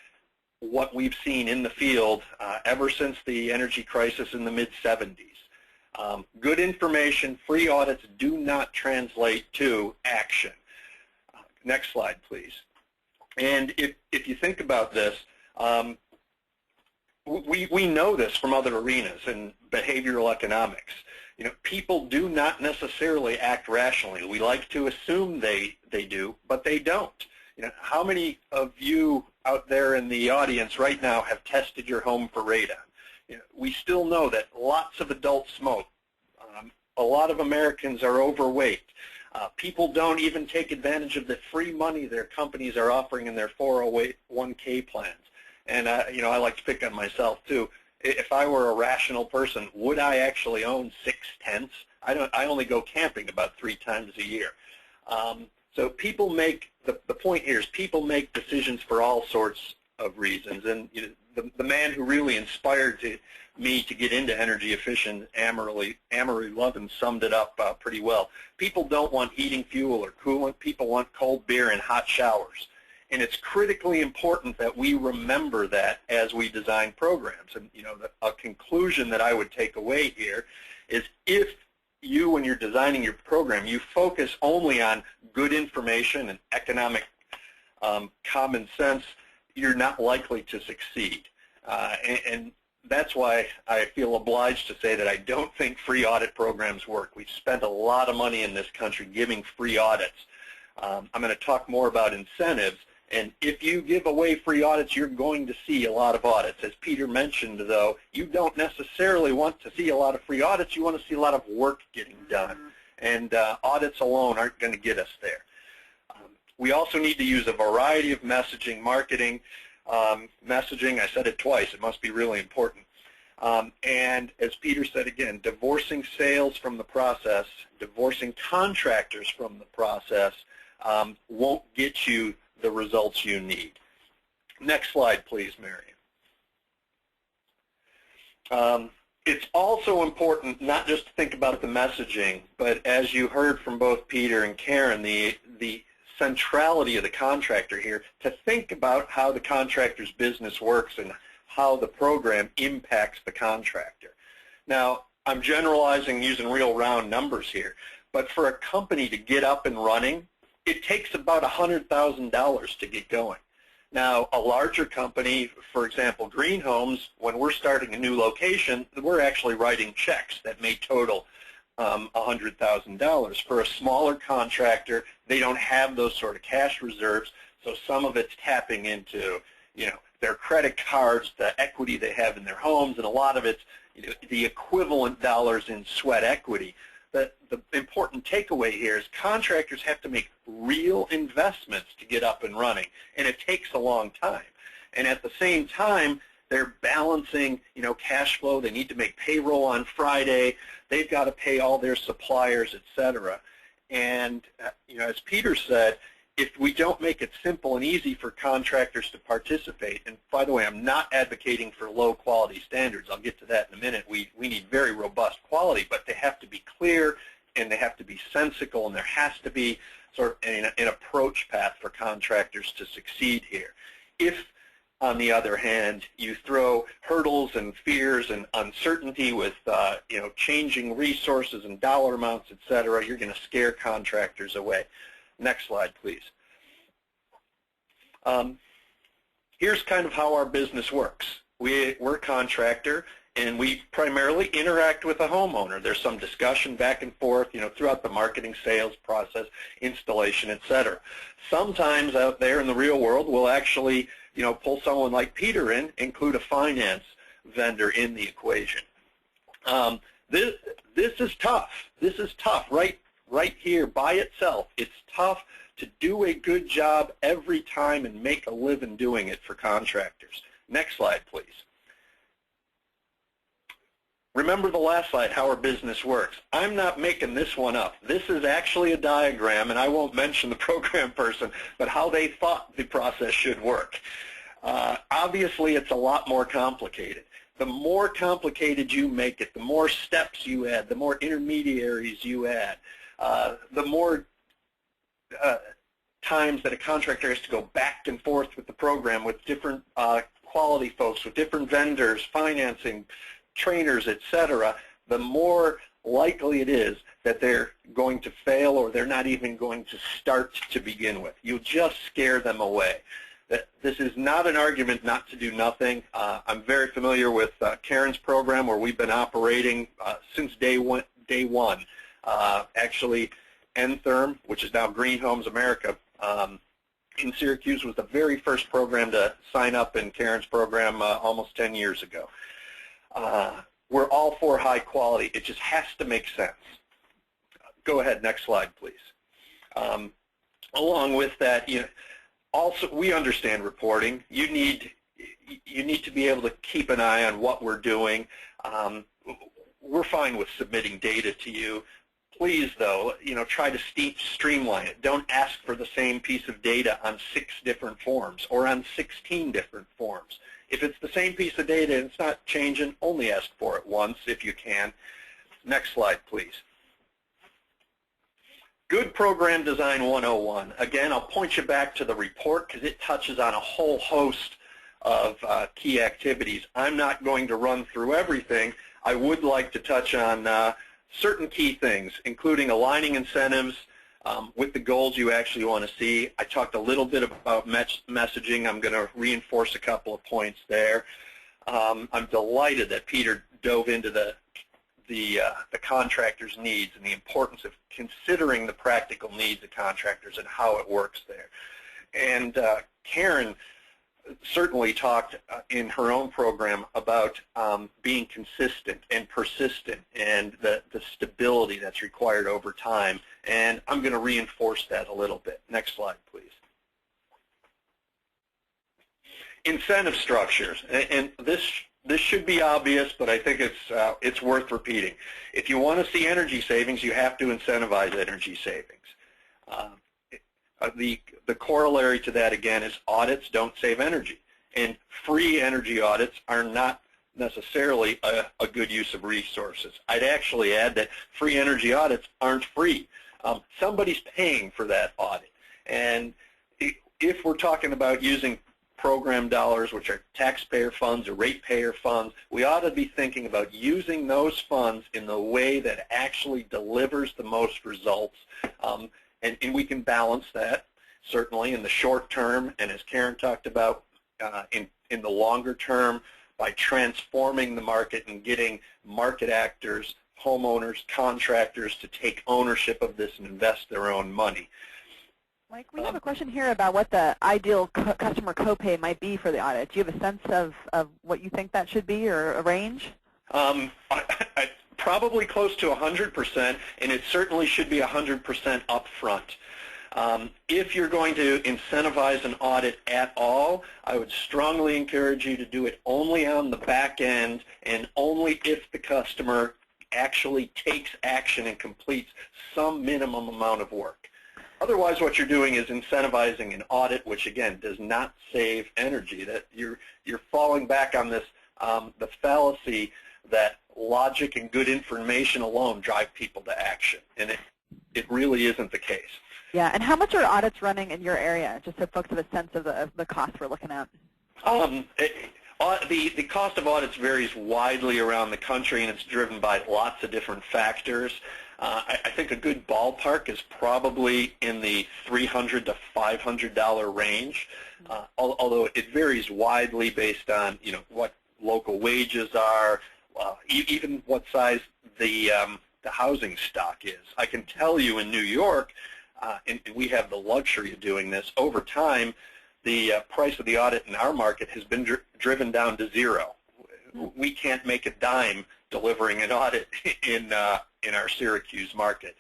what we've seen in the field ever since the energy crisis in the mid-70s. Good information, free audits do not translate to action. Next slide, please. And if you think about this, we know this from other arenas in behavioral economics. You know, people do not necessarily act rationally. We like to assume they do, but they don't. You know, how many of you out there in the audience right now have tested your home for radon? You know, we still know that lots of adults smoke. A lot of Americans are overweight. People don't even take advantage of the free money their companies are offering in their 401k plans. And you know, I like to pick on myself too. If I were a rational person, would I actually own 6 tents? I only go camping about 3 times a year. So people make, the point here is people make decisions for all sorts of reasons. And you know, the man who really inspired me to get into energy efficient, Amory Lovin, summed it up pretty well. People don't want heating fuel or coolant. People want cold beer and hot showers. And it's critically important that we remember that as we design programs. And you know, a conclusion that I would take away here is if you, when you're designing your program, you focus only on good information and economic common sense, you're not likely to succeed. And that's why I feel obliged to say that I don't think free audit programs work. We've spent a lot of money in this country giving free audits. I'm going to talk more about incentives. And if you give away free audits, you're going to see a lot of audits. As Peter mentioned, though, you don't necessarily want to see a lot of free audits. You want to see a lot of work getting done. And audits alone aren't going to get us there. We also need to use a variety of messaging, marketing. Messaging, I said it twice, it must be really important. And as Peter said again, divorcing sales from the process, divorcing contractors from the process won't get you the results you need. Next slide, please, Marion. It's also important not just to think about the messaging, but as you heard from both Peter and Karen, the centrality of the contractor here, to think about how the contractor's business works and how the program impacts the contractor. Now, I'm generalizing using real round numbers here, but for a company to get up and running, it takes about $100,000 to get going. Now, a larger company, for example, Green Homes, when we're starting a new location, we're actually writing checks that may total $100,000. For a smaller contractor, they don't have those sort of cash reserves, so some of it's tapping into, their credit cards, the equity they have in their homes, and a lot of it's the equivalent dollars in sweat equity. The important takeaway here is contractors have to make real investments to get up and running, and it takes a long time. And at the same time, they're balancing, cash flow. They need to make payroll on Friday. They've got to pay all their suppliers, et cetera. And, as Peter said, if we don't make it simple and easy for contractors to participate, and by the way, I'm not advocating for low quality standards. I'll get to that in a minute. We need very robust quality, but they have to be clear and they have to be sensical, and there has to be sort of an approach path for contractors to succeed here. If, on the other hand, you throw hurdles and fears and uncertainty with changing resources and dollar amounts, et cetera, you're going to scare contractors away. Next slide, please. Here's kind of how our business works. We're a contractor, and we primarily interact with the homeowner. There's some discussion back and forth, throughout the marketing, sales process, installation, et cetera. Sometimes out there in the real world, we'll actually, pull someone like Peter in, include a finance vendor in the equation. This is tough. This is tough, right here by itself. It's tough to do a good job every time and make a living doing it for contractors. Next slide, please. Remember the last slide, how our business works. I'm not making this one up. This is actually a diagram, and I won't mention the program person, but how they thought the process should work. Obviously, it's a lot more complicated. The more complicated you make it, the more steps you add, the more intermediaries you add, the more times that a contractor has to go back and forth with the program with different quality folks, with different vendors, financing, trainers, et cetera, the more likely it is that they're going to fail or they're not even going to start to begin with. You'll just scare them away. This is not an argument not to do nothing. I'm very familiar with Karen's program, where we've been operating since day one. Actually, N-Therm, which is now Green Homes America, in Syracuse, was the very first program to sign up in Karen's program almost 10 years ago. We're all for high quality. It just has to make sense. Go ahead, next slide, please. Along with that, also we understand reporting. You need to be able to keep an eye on what we're doing. We're fine with submitting data to you. Please, though, try to streamline it. Don't ask for the same piece of data on 6 different forms or on 16 different forms. If it's the same piece of data and it's not changing, only ask for it once if you can. Next slide, please. Good Program Design 101. Again, I'll point you back to the report because it touches on a whole host of key activities. I'm not going to run through everything. I would like to touch on certain key things, including aligning incentives with the goals you actually want to see. I talked a little bit about messaging. I'm going to reinforce a couple of points there. I'm delighted that Peter dove into the contractor's needs and the importance of considering the practical needs of contractors and how it works there. And Karen certainly talked in her own program about being consistent and persistent and the stability that's required over time. And I'm going to reinforce that a little bit. Next slide, please. Incentive structures, and this should be obvious, but I think it's worth repeating. If you want to see energy savings, you have to incentivize energy savings. The corollary to that, again, is audits don't save energy, and free energy audits are not necessarily a good use of resources. I'd actually add that free energy audits aren't free. Somebody's paying for that audit, and if we're talking about using program dollars, which are taxpayer funds or ratepayer funds, we ought to be thinking about using those funds in the way that actually delivers the most results, and we can balance that. certainly in the short term, and as Karen talked about, in the longer term, by transforming the market and getting market actors, homeowners, contractors to take ownership of this and invest their own money. Mike, we have a question here about what the ideal customer copay might be for the audit. Do you have a sense of what you think that should be, or a range? Probably close to 100%, and it certainly should be 100% upfront. If you're going to incentivize an audit at all, I would strongly encourage you to do it only on the back end and only if the customer actually takes action and completes some minimum amount of work. Otherwise, what you're doing is incentivizing an audit, which again does not save energy. That you're falling back on this the fallacy that logic and good information alone drive people to action, and it really isn't the case. Yeah, and how much are audits running in your area, just so folks have a sense of the cost we're looking at? The cost of audits varies widely around the country, and it's driven by lots of different factors. I think a good ballpark is probably in the $300 to $500 range, although it varies widely based on what local wages are, even what size the housing stock is. I can tell you in New York, and we have the luxury of doing this, over time the price of the audit in our market has been driven down to zero. We can't make a dime delivering an audit in our Syracuse market.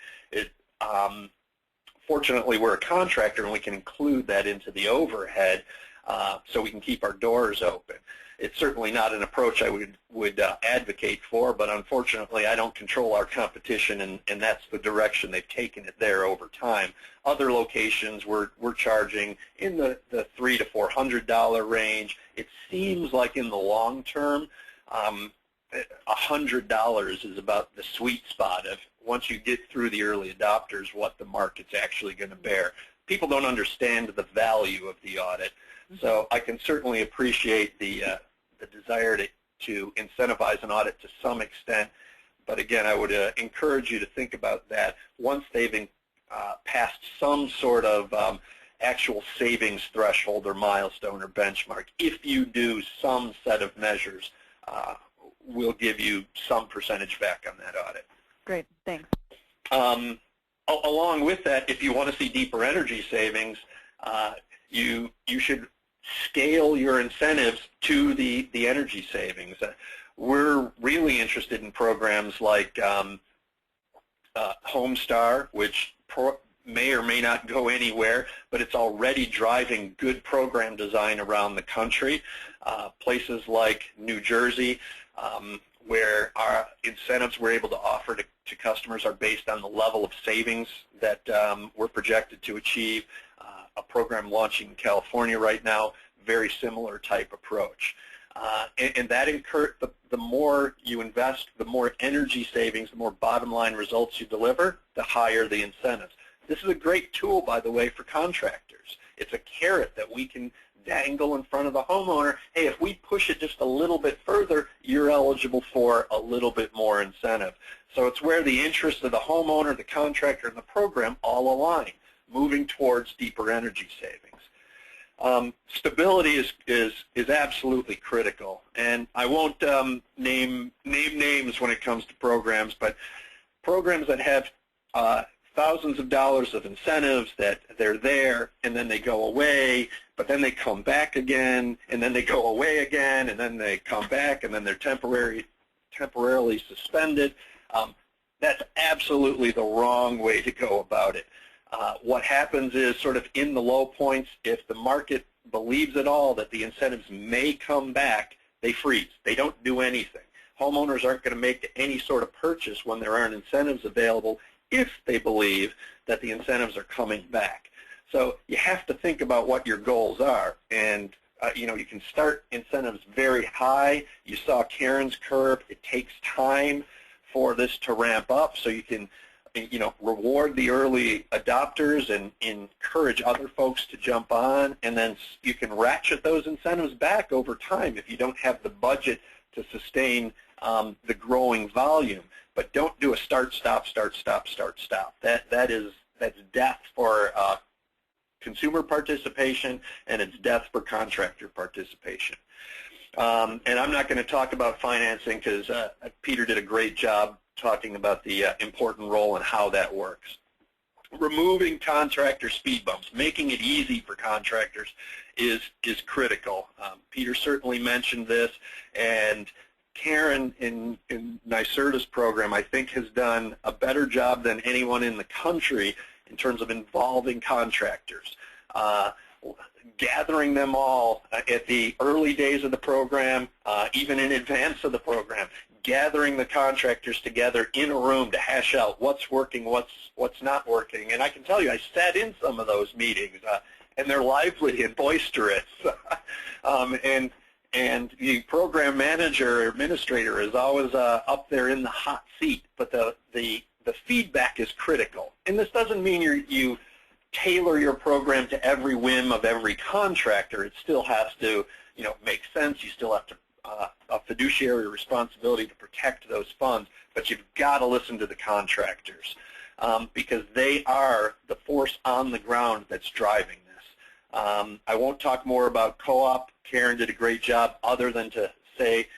Fortunately, we're a contractor and we can include that into the overhead so we can keep our doors open. It's certainly not an approach I would advocate for, but unfortunately I don't control our competition, and that's the direction they've taken it there over time. Other locations we're charging in the $300 to $400 range. It seems like in the long term, $100 is about the sweet spot of, once you get through the early adopters, what the market's actually going to bear. People don't understand the value of the audit. So I can certainly appreciate the desire to incentivize an audit to some extent, but again, I would encourage you to think about that once they've passed some sort of actual savings threshold or milestone or benchmark. If you do some set of measures, we'll give you some percentage back on that audit. Great, thanks. Along with that, if you want to see deeper energy savings, you should scale your incentives to the energy savings. We're really interested in programs like Homestar, which may or may not go anywhere, but it's already driving good program design around the country. Places like New Jersey, where our incentives we're able to offer to customers are based on the level of savings that we're projected to achieve. A program launching in California right now, very similar type approach. And that the more you invest, the more energy savings, the more bottom line results you deliver, the higher the incentives. This is a great tool, by the way, for contractors. It's a carrot that we can dangle in front of the homeowner. Hey, if we push it just a little bit further, you're eligible for a little bit more incentive. So it's where the interests of the homeowner, the contractor, and the program all align, moving towards deeper energy savings. Stability is absolutely critical, and I won't name names when it comes to programs, but programs that have thousands of dollars of incentives that they're there and then they go away, but then they come back again, and then they go away again, and then they come back, and then they're temporarily suspended. That's absolutely the wrong way to go about it. What happens is, sort of in the low points, if the market believes at all that the incentives may come back, they freeze. They don't do anything. Homeowners aren't going to make any sort of purchase when there aren't incentives available if they believe that the incentives are coming back. So you have to think about what your goals are, and you can start incentives very high. You saw Karen's curve. It takes time for this to ramp up, so you can reward the early adopters and encourage other folks to jump on, and then you can ratchet those incentives back over time if you don't have the budget to sustain the growing volume. But don't do a start, stop, start, stop, start, stop. That's death for consumer participation, and it's death for contractor participation. And I'm not going to talk about financing because Peter did a great job talking about the important role and how that works. Removing contractor speed bumps, making it easy for contractors is critical. Peter certainly mentioned this, and Karen in NYSERDA's program, I think, has done a better job than anyone in the country in terms of involving contractors. Gathering them all at the early days of the program, even in advance of the program, gathering the contractors together in a room to hash out what's working, what's not working. And I can tell you, I sat in some of those meetings, and they're lively and boisterous. And the program manager or administrator is always up there in the hot seat, but the feedback is critical. And this doesn't mean you tailor your program to every whim of every contractor. It still has to, make sense. You still have to a fiduciary responsibility to protect those funds, but you've got to listen to the contractors because they are the force on the ground that's driving this. I won't talk more about co-op. Karen did a great job other than to say,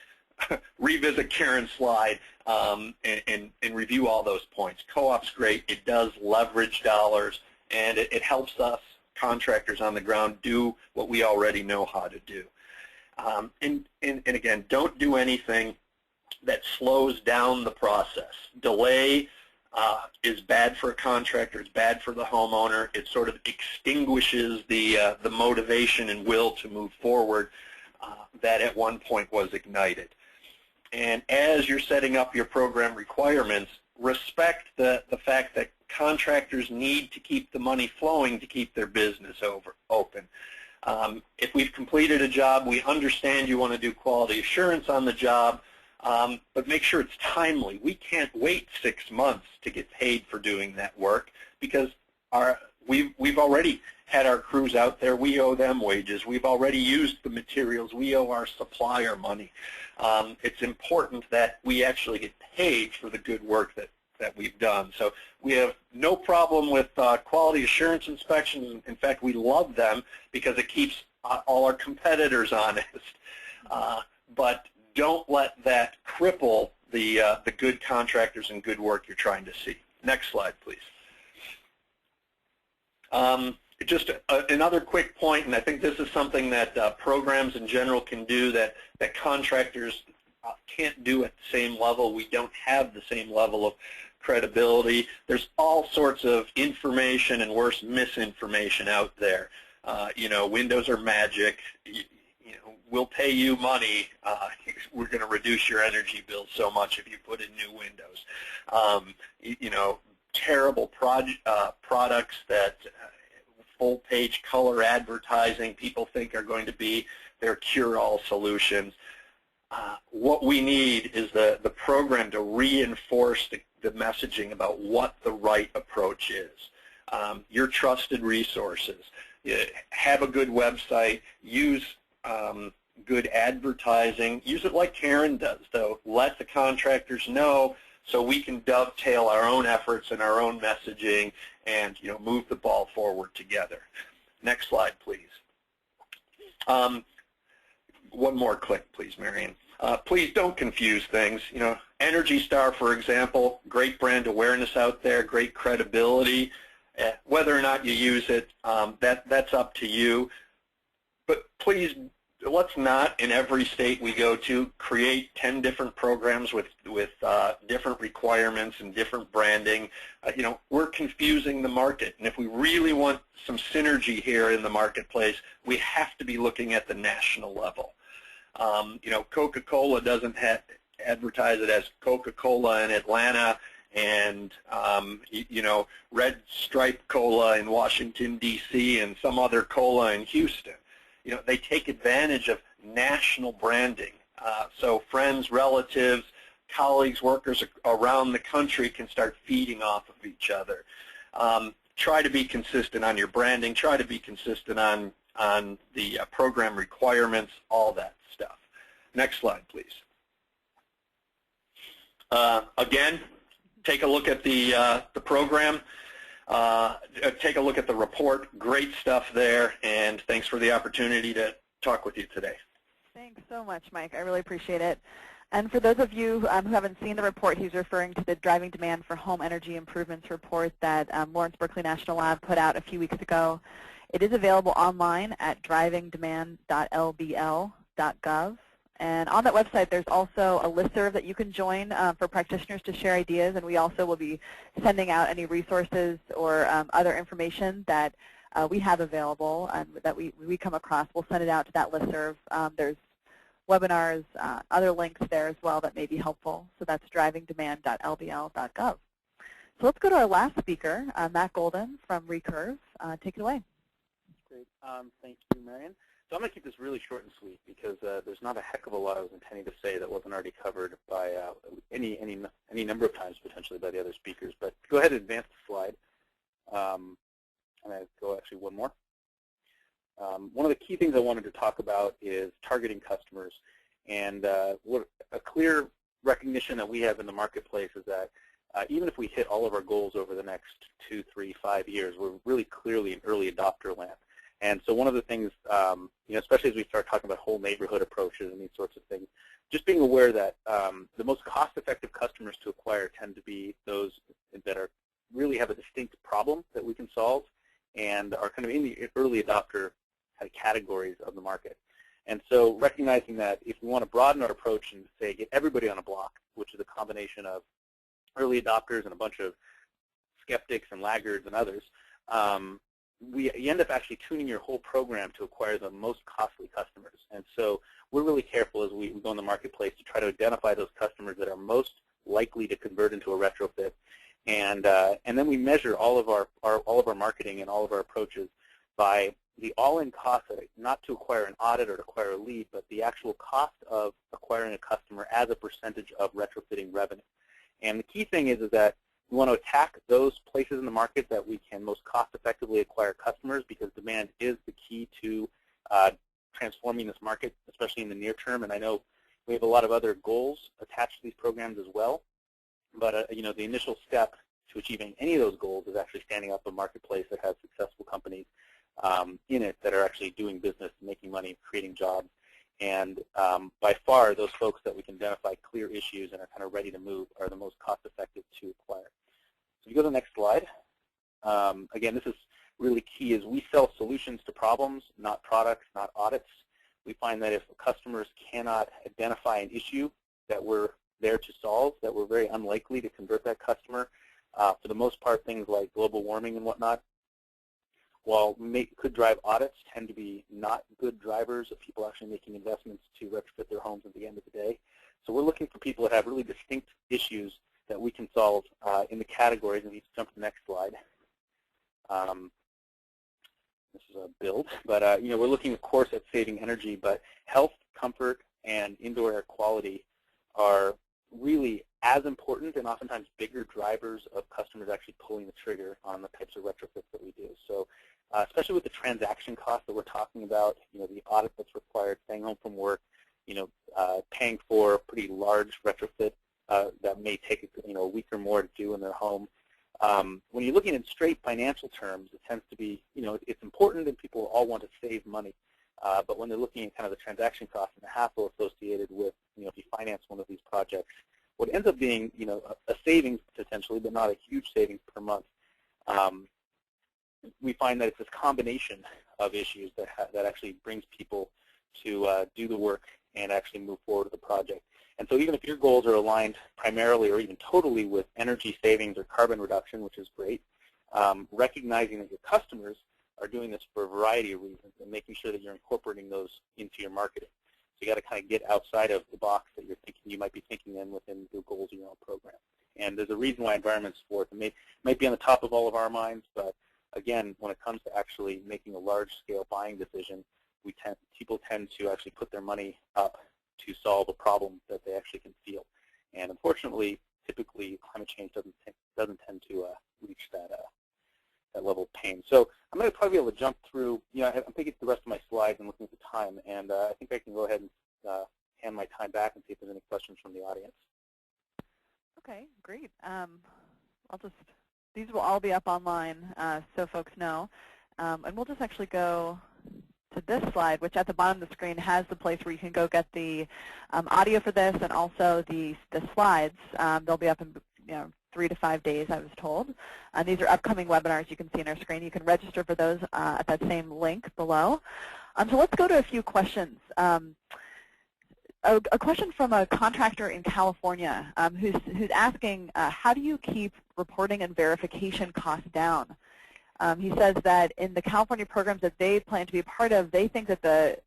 revisit Karen's slide and review all those points. Co-op's great. It does leverage dollars, and it helps us contractors on the ground do what we already know how to do. And again, don't do anything that slows down the process. Delay is bad for a contractor. It's bad for the homeowner. It sort of extinguishes the motivation and will to move forward that at one point was ignited. And as you're setting up your program requirements, respect the fact that contractors need to keep the money flowing to keep their business open. If we've completed a job, we understand you want to do quality assurance on the job, but make sure it's timely. We can't wait 6 months to get paid for doing that work because we've already had our crews out there. We owe them wages. We've already used the materials. We owe our supplier money. It's important that we actually get paid for the good work that we've done. So we have no problem with quality assurance inspections. In fact, we love them because it keeps all our competitors honest. But don't let that cripple the good contractors and good work you're trying to see. Next slide, please. Just another quick point, and I think this is something that programs in general can do that contractors can't do at the same level. We don't have the same level of credibility. There's all sorts of information and worse, misinformation out there. Windows are magic. We'll pay you money. We're going to reduce your energy bill so much if you put in new windows. Terrible products that full-page color advertising people think are going to be their cure-all solutions. What we need is the program to reinforce the messaging about what the right approach is. Your trusted resources. Have a good website. Use good advertising. Use it like Karen does, though. Let the contractors know so we can dovetail our own efforts and our own messaging and move the ball forward together. Next slide, please. One more click, please, Marion. Please don't confuse things. Energy Star, for example, great brand awareness out there, great credibility. Whether or not you use it, that's up to you. But please, let's not, in every state we go to, create 10 different programs with different requirements and different branding. We're confusing the market. And if we really want some synergy here in the marketplace, we have to be looking at the national level. Coca-Cola doesn't advertise it as Coca-Cola in Atlanta and, Red Stripe Cola in Washington, D.C. and some other cola in Houston. They take advantage of national branding. So friends, relatives, colleagues, workers around the country can start feeding off of each other. Try to be consistent on your branding. Try to be consistent on the program requirements, all that stuff. Next slide, please. Again, take a look at the program. take a look at the report. Great stuff there, and thanks for the opportunity to talk with you today. Thanks so much, Mike. I really appreciate it. And for those of you who haven't seen the report, he's referring to the Driving Demand for Home Energy Improvements report that Lawrence Berkeley National Lab put out a few weeks ago. It is available online at drivingdemand.lbl.gov. And on that website, there's also a listserv that you can join for practitioners to share ideas. And we also will be sending out any resources or other information that we have available and that we come across. We'll send it out to that listserv. There's webinars, other links there as well that may be helpful. So that's drivingdemand.lbl.gov. So let's go to our last speaker, Matt Golden from Recurve. Take it away. Great. Thank you, Marion. So I'm going to keep this really short and sweet because there's not a heck of a lot I was intending to say that wasn't already covered by any number of times potentially by the other speakers. But go ahead and advance the slide. I'm going to go actually one more. One of the key things I wanted to talk about is targeting customers. And what a clear recognition that we have in the marketplace is that even if we hit all of our goals over the next 2, 3, 5 years, we're really clearly in early adopter land. And so one of the things, especially as we start talking about whole neighborhood approaches and these sorts of things, just being aware that the most cost-effective customers to acquire tend to be those that really have a distinct problem that we can solve and are kind of in the early adopter categories of the market. And so recognizing that if we want to broaden our approach and say get everybody on a block, which is a combination of early adopters and a bunch of skeptics and laggards and others, you end up actually tuning your whole program to acquire the most costly customers. And so we're really careful as we go in the marketplace to try to identify those customers that are most likely to convert into a retrofit. And then we measure all of our marketing and all of our approaches by the all-in cost, not to acquire an audit or to acquire a lead, but the actual cost of acquiring a customer as a percentage of retrofitting revenue. And the key thing is that we want to attack those places in the market that we can most cost-effectively acquire customers, because demand is the key to transforming this market, especially in the near term. And I know we have a lot of other goals attached to these programs as well. But the initial step to achieving any of those goals is actually standing up a marketplace that has successful companies in it that are actually doing business, making money, creating jobs. And by far, those folks that we can identify clear issues and are kind of ready to move are the most cost-effective to acquire. So if you go to the next slide, again, this is really key, is we sell solutions to problems, not products, not audits. We find that if customers cannot identify an issue that we're there to solve, that we're very unlikely to convert that customer. For the most part, things like global warming and whatnot, while could drive audits, tend to be not good drivers of people actually making investments to retrofit their homes at the end of the day. So we're looking for people that have really distinct issues that we can solve in the categories. And you can jump to the next slide. This is a build, but we're looking, of course, at saving energy, but health, comfort, and indoor air quality are really as important and oftentimes bigger drivers of customers actually pulling the trigger on the types of retrofits that we do. So especially with the transaction cost that we're talking about, the audit that's required, staying home from work, paying for a pretty large retrofit that may take a week or more to do in their home. When you're looking in straight financial terms, it tends to be, it's important and people all want to save money. But when they're looking at kind of the transaction cost and the hassle associated with, if you finance one of these projects, what ends up being, a savings potentially, but not a huge savings per month, we find that it's this combination of issues that actually brings people to do the work and actually move forward with the project. And so even if your goals are aligned primarily or even totally with energy savings or carbon reduction, which is great, recognizing that your customers are doing this for a variety of reasons and making sure that you're incorporating those into your marketing. So you got to kind of get outside of the box that you might be thinking in within the goals of your own program. And there's a reason why environment support might be on the top of all of our minds, but again, when it comes to actually making a large-scale buying decision, people tend to actually put their money up to solve a problem that they actually can feel. And unfortunately, typically, climate change doesn't tend to reach that level of pain. So I'm going to probably be able to jump through. I'm thinking the rest of my slides and looking at the time, and I think I can go ahead and hand my time back and see if there's any questions from the audience. Okay, great. I'll just these will all be up online so folks know. And we'll just actually go to this slide, which at the bottom of the screen has the place where you can go get the audio for this and also the slides. They'll be up in 3 to 5 days, I was told. These are upcoming webinars you can see on our screen. You can register for those at that same link below. So let's go to a few questions. A question from a contractor in California who's asking, how do you keep reporting and verification costs down? He says that in the California programs that they plan to be a part of, they think that the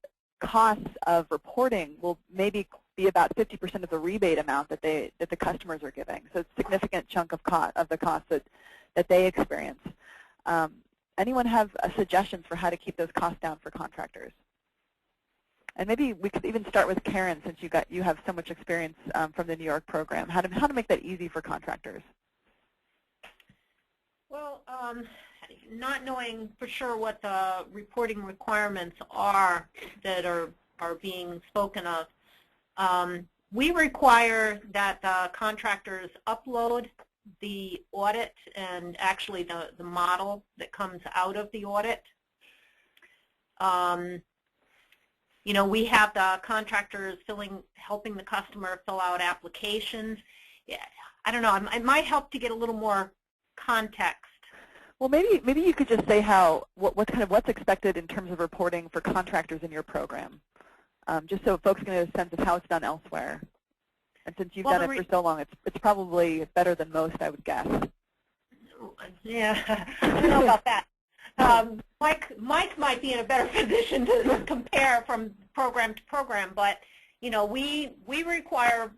costs of reporting will maybe be about 50% of the rebate amount that the customers are giving. So it's a significant chunk of the cost that they experience. Anyone have suggestions for how to keep those costs down for contractors? And maybe we could even start with Karen, since you have so much experience from the New York program. How to make that easy for contractors? Well, not knowing for sure what the reporting requirements are that are being spoken of, we require that the contractors upload the audit and actually the model that comes out of the audit. We have the contractors helping the customer fill out applications. Yeah, I don't know. It might help to get a little more context. Well, maybe you could just say what's expected in terms of reporting for contractors in your program, just so folks can get a sense of how it's done elsewhere. And since you've done it for so long, it's probably better than most, I would guess. Yeah, I don't know about that. Mike might be in a better position to compare from program to program, but we require,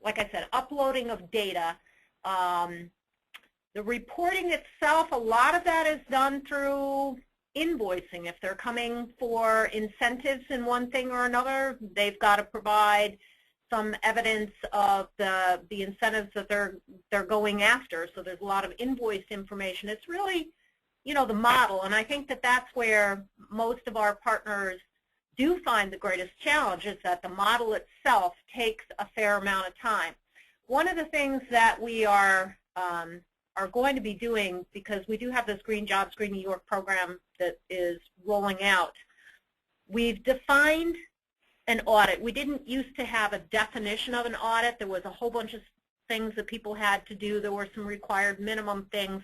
like I said, uploading of data. The reporting itself, a lot of that is done through invoicing. If they're coming for incentives in one thing or another, they've got to provide some evidence of the incentives that they're going after. So there's a lot of invoiced information. It's really, the model, and I think that that's where most of our partners do find the greatest challenge, is that the model itself takes a fair amount of time. One of the things that we are going to be doing, because we do have this Green Jobs, Green New York program that is rolling out, we've defined an audit. We didn't used to have a definition of an audit. There was a whole bunch of things that people had to do. There were some required minimum things.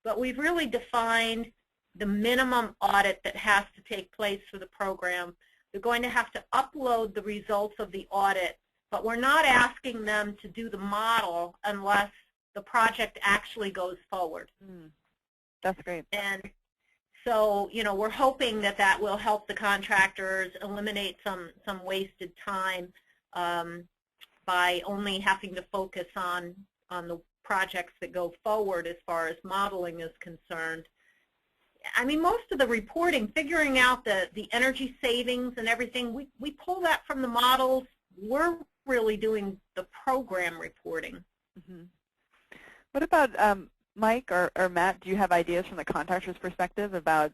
But we've really defined the minimum audit that has to take place for the program. They're going to have to upload the results of the audit, but we're not asking them to do the model unless the project actually goes forward. That's great. And so, we're hoping that that will help the contractors eliminate some wasted time by only having to focus on the projects that go forward as far as modeling is concerned. I mean, most of the reporting, figuring out the energy savings and everything, we pull that from the models. We're really doing the program reporting. What about Mike or Matt? Do you have ideas from the contractor's perspective about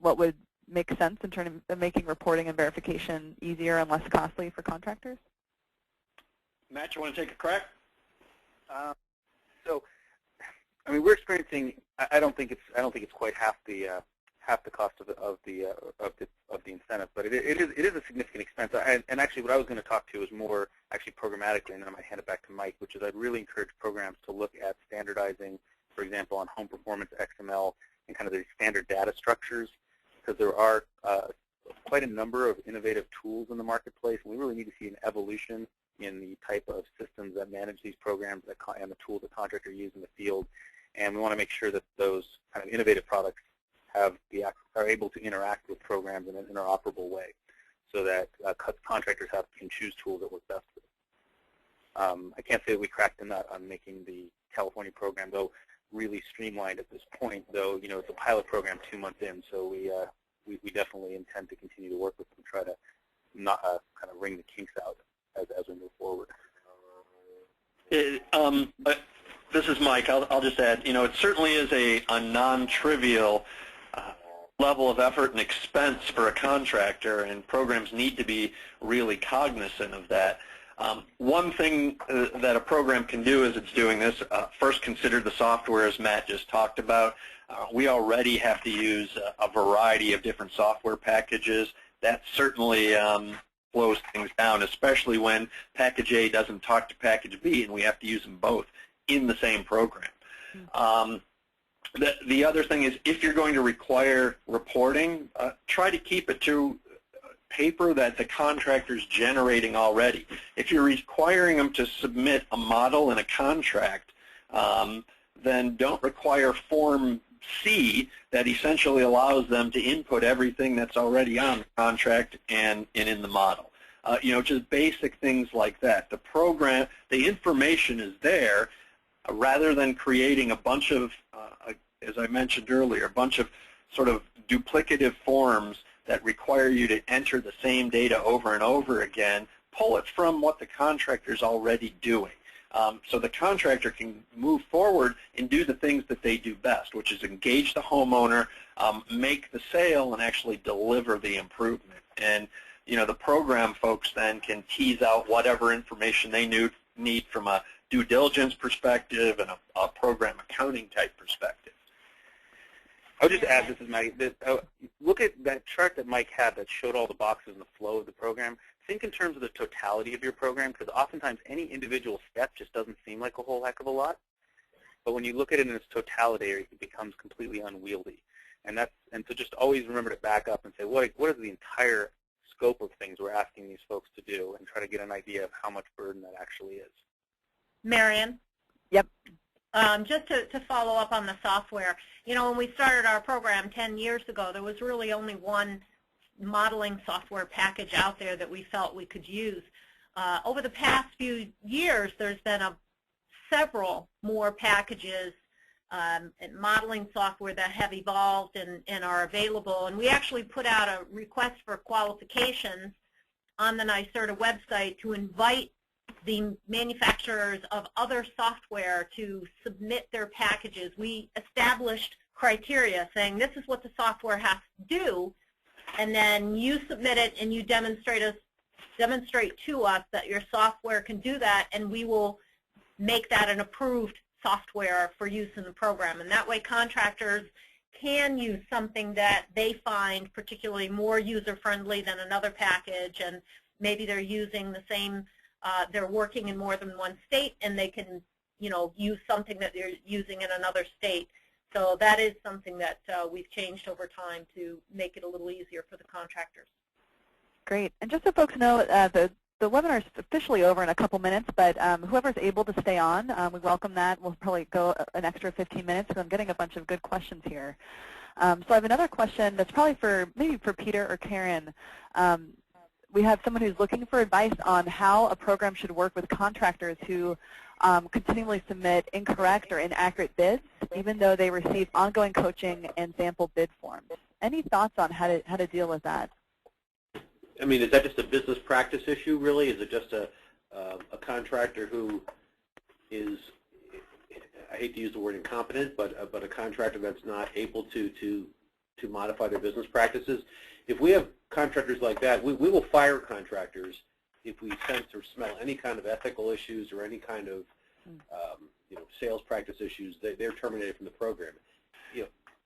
what would make sense in terms of making reporting and verification easier and less costly for contractors? Matt, you want to take a crack? So, I mean, we're experiencing. I don't think it's quite half the cost of the incentive, but it is a significant expense. And actually, what I was going to talk to is more actually programmatically, and then I might hand it back to Mike, which is I'd really encourage programs to look at standardizing, for example, on home performance XML and kind of these standard data structures, because there are quite a number of innovative tools in the marketplace, and we really need to see an evolution in the type of systems that manage these programs and the tools that contractors use in the field. And we want to make sure that those kind of innovative products are able to interact with programs in an interoperable way, so that contractors can choose tools that work best for them. I can't say that we cracked the nut on making the California program, though, really streamlined at this point. Though, it's a pilot program 2 months in, so we definitely intend to continue to work with them, try to not kind of wring the kinks out as we move forward. This is Mike. I'll just add, it certainly is a non-trivial level of effort and expense for a contractor, and programs need to be really cognizant of that. One thing that a program can do as it's doing this, first consider the software as Matt just talked about. We already have to use a variety of different software packages. That certainly slows things down, especially when package A doesn't talk to package B and we have to use them both in the same program. The other thing is, if you're going to require reporting, try to keep it to paper that the contractor's generating already. If you're requiring them to submit a model and a contract, then don't require Form C that essentially allows them to input everything that's already on the contract and in the model. Just basic things like that. The program, the information is there, rather than creating a bunch of, as I mentioned earlier, a bunch of sort of duplicative forms that require you to enter the same data over and over again. Pull it from what the contractor's already doing. So the contractor can move forward and do the things that they do best, which is engage the homeowner, make the sale, and actually deliver the improvement. And the program folks then can tease out whatever information they need from a due diligence perspective and a program accounting type perspective. I would just add, this is Maggie, that, look at that chart that Mike had that showed all the boxes and the flow of the program. Think in terms of the totality of your program, because oftentimes any individual step just doesn't seem like a whole heck of a lot. But when you look at it in its totality, it becomes completely unwieldy. And so just always remember to back up and say, what is the entire scope of things we're asking these folks to do, and try to get an idea of how much burden that actually is. Marion? Yep. Just to follow up on the software, when we started our program 10 years ago, there was really only one modeling software package out there that we felt we could use. Over the past few years, there's been several more packages and modeling software that have evolved and are available. And we actually put out a request for qualifications on the NYSERDA website to invite the manufacturers of other software to submit their packages. We established criteria saying this is what the software has to do, and then you submit it and you demonstrate to us that your software can do that, and we will make that an approved software for use in the program. And that way contractors can use something that they find particularly more user-friendly than another package, and maybe they're using the same, they're working in more than one state, and they can use something that they're using in another state. So that is something that we've changed over time to make it a little easier for the contractors. Great. And just so folks know, the webinar is officially over in a couple minutes, but whoever's able to stay on, we welcome that. We'll probably go an extra 15 minutes because I'm getting a bunch of good questions here. So I have another question that's probably maybe for Peter or Karen. We have someone who's looking for advice on how a program should work with contractors who continually submit incorrect or inaccurate bids, even though they receive ongoing coaching and sample bid forms. Any thoughts on how to deal with that? I mean, is that just a business practice issue, really? Is it just a contractor who is, I hate to use the word incompetent, but a contractor that's not able to modify their business practices? If we have contractors like that, we will fire contractors if we sense or smell any kind of ethical issues or any kind of sales practice issues. They're terminated from the program.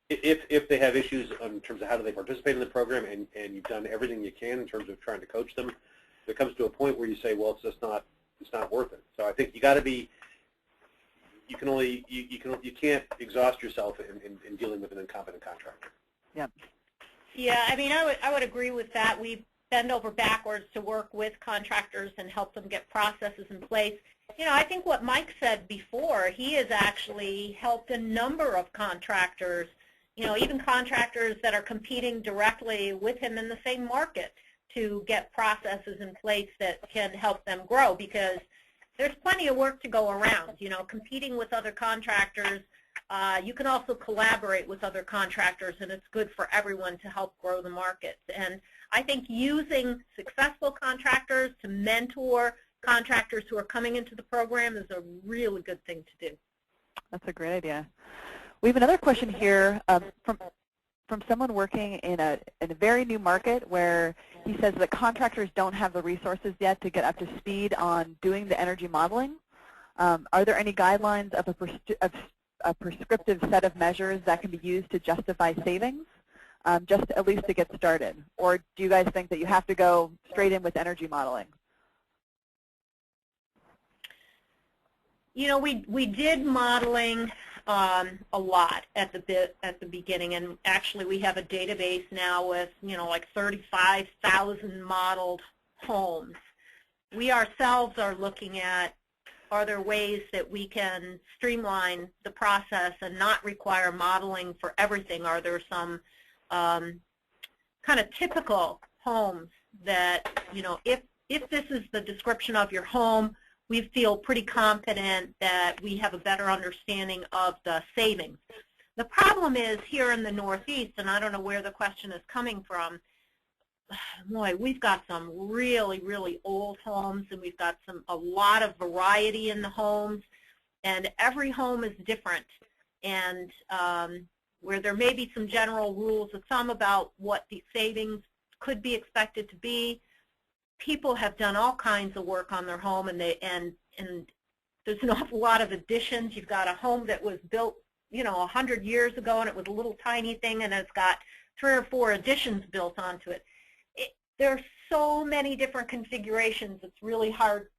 If they have issues in terms of how do they participate in the program, and you've done everything you can in terms of trying to coach them, there comes to a point where you say, well, it's not worth it. So I think you got to be, you can't exhaust yourself in dealing with an incompetent contractor. Yep. Yeah, I mean, I would agree with that. We bend over backwards to work with contractors and help them get processes in place. I think what Mike said before, he has actually helped a number of contractors, even contractors that are competing directly with him in the same market, to get processes in place that can help them grow, because there's plenty of work to go around. Competing with other contractors, you can also collaborate with other contractors, and it's good for everyone to help grow the market. And I think using successful contractors to mentor contractors who are coming into the program is a really good thing to do. That's a great idea. We have another question here from from someone working in a very new market where he says that contractors don't have the resources yet to get up to speed on doing the energy modeling. Are there any guidelines of a prescriptive set of measures that can be used to justify savings, just at least to get started? Or do you guys think that you have to go straight in with energy modeling? You know, we did modeling a lot at the beginning, and actually we have a database now with, you know, like 35,000 modeled homes. We ourselves are looking at, are there ways that we can streamline the process and not require modeling for everything? Are there some kind of typical homes that, you know, if this is the description of your home, we feel pretty confident that we have a better understanding of the savings. The problem is here in the Northeast, and I don't know where the question is coming from, boy, we've got some really, really old homes, and we've got a lot of variety in the homes, and every home is different. And where there may be some general rules, some about what the savings could be expected to be, people have done all kinds of work on their home, and there's an awful lot of additions. You've got a home that was built, you know, 100 years ago, and it was a little tiny thing, and it's got 3 or 4 additions built onto it. There are so many different configurations, it's really hard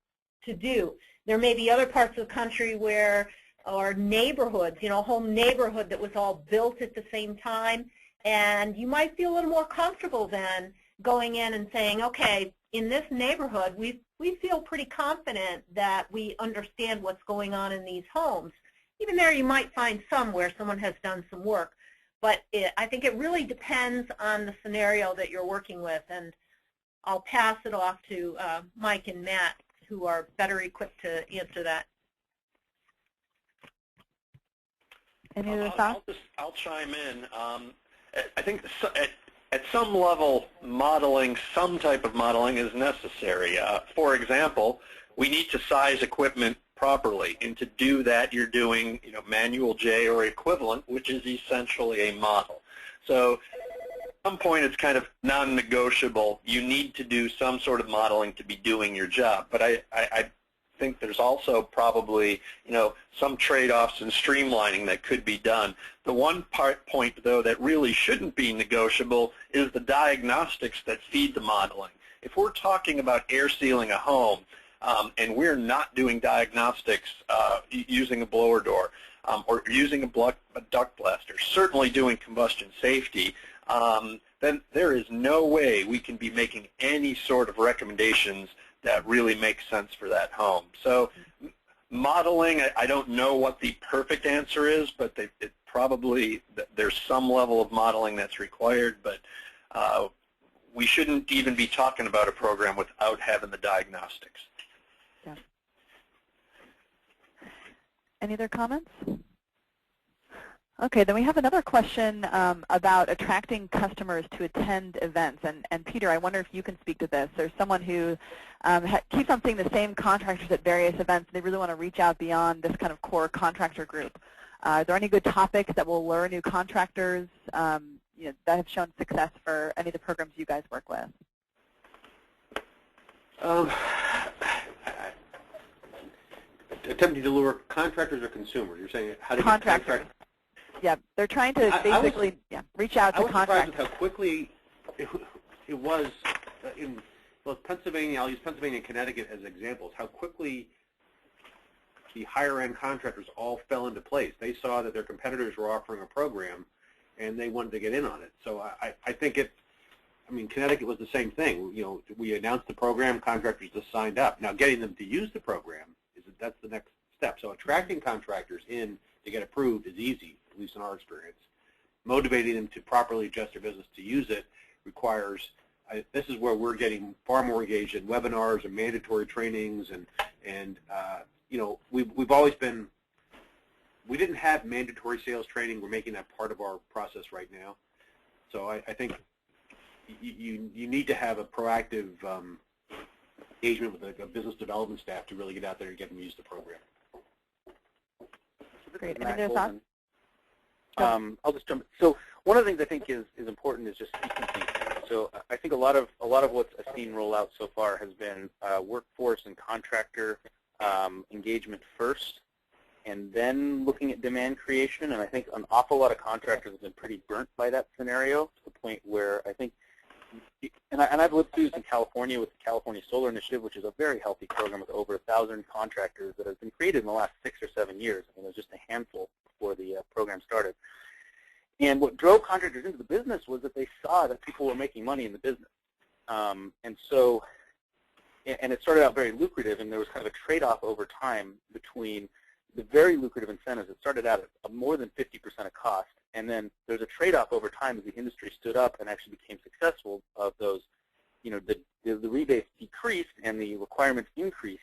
to do. There may be other parts of the country where, or neighborhoods, you know, a whole neighborhood that was all built at the same time, and you might feel a little more comfortable then going in and saying, okay, in this neighborhood, we feel pretty confident that we understand what's going on in these homes. Even there you might find some where someone has done some work, but I think it really depends on the scenario that you're working with, and I'll pass it off to Mike and Matt, who are better equipped to answer that. Any other thoughts? I'll chime in. I think at some level, some type of modeling is necessary. For example, we need to size equipment properly, and to do that, you're doing, you know, manual J or equivalent, which is essentially a model. So at some point, it's kind of non-negotiable. You need to do some sort of modeling to be doing your job. But I think there's also probably, you know, some trade-offs and streamlining that could be done. The one point, though, that really shouldn't be negotiable is the diagnostics that feed the modeling. If we're talking about air sealing a home and we're not doing diagnostics using a blower door or using a duct blaster, certainly doing combustion safety, then there is no way we can be making any sort of recommendations that really makes sense for that home. So modeling, I don't know what the perfect answer is, but there's some level of modeling that's required, but we shouldn't even be talking about a program without having the diagnostics. Yeah. Any other comments? Okay, then we have another question about attracting customers to attend events. And Peter, I wonder if you can speak to this. There's someone who keeps on seeing the same contractors at various events, and they really want to reach out beyond this kind of core contractor group. Are there any good topics that will lure new contractors you know, that have shown success for any of the programs you guys work with? Attempting to lure contractors or consumers? You're saying how to get contractors? Yeah, they're trying to basically reach out to contractors. I was surprised with how quickly it was in both Pennsylvania. I'll use Pennsylvania and Connecticut as examples. How quickly the higher-end contractors all fell into place. They saw that their competitors were offering a program, and they wanted to get in on it. So I think I mean, Connecticut was the same thing. You know, we announced the program, contractors just signed up. Now, getting them to use the program that's the next step. So attracting contractors in to get approved is easy, at least in our experience. Motivating them to properly adjust their business to use it requires, this is where we're getting far more engaged in webinars and mandatory trainings, and you know, we've always been, we didn't have mandatory sales training. We're making that part of our process right now. So I think you need to have a proactive engagement with a business development staff to really get out there and get them to use the program. Great. Any other thoughts? I'll just jump. So one of the things I think is important is just sequencing. So I think a lot of what I've seen roll out so far has been workforce and contractor engagement first, and then looking at demand creation. And I think an awful lot of contractors have been pretty burnt by that scenario, to the point where I think, and I've lived through this in California with the California Solar Initiative, which is a very healthy program with over 1,000 contractors that has been created in the last 6 or 7 years. I mean, it was just a handful before the program started. And what drove contractors into the business was that they saw that people were making money in the business. And it started out very lucrative, and there was kind of a trade-off over time between the very lucrative incentives. It started out at more than 50% of cost, and then there's a trade-off over time as the industry stood up and actually became successful of those. You know, the rebates decreased and the requirements increased.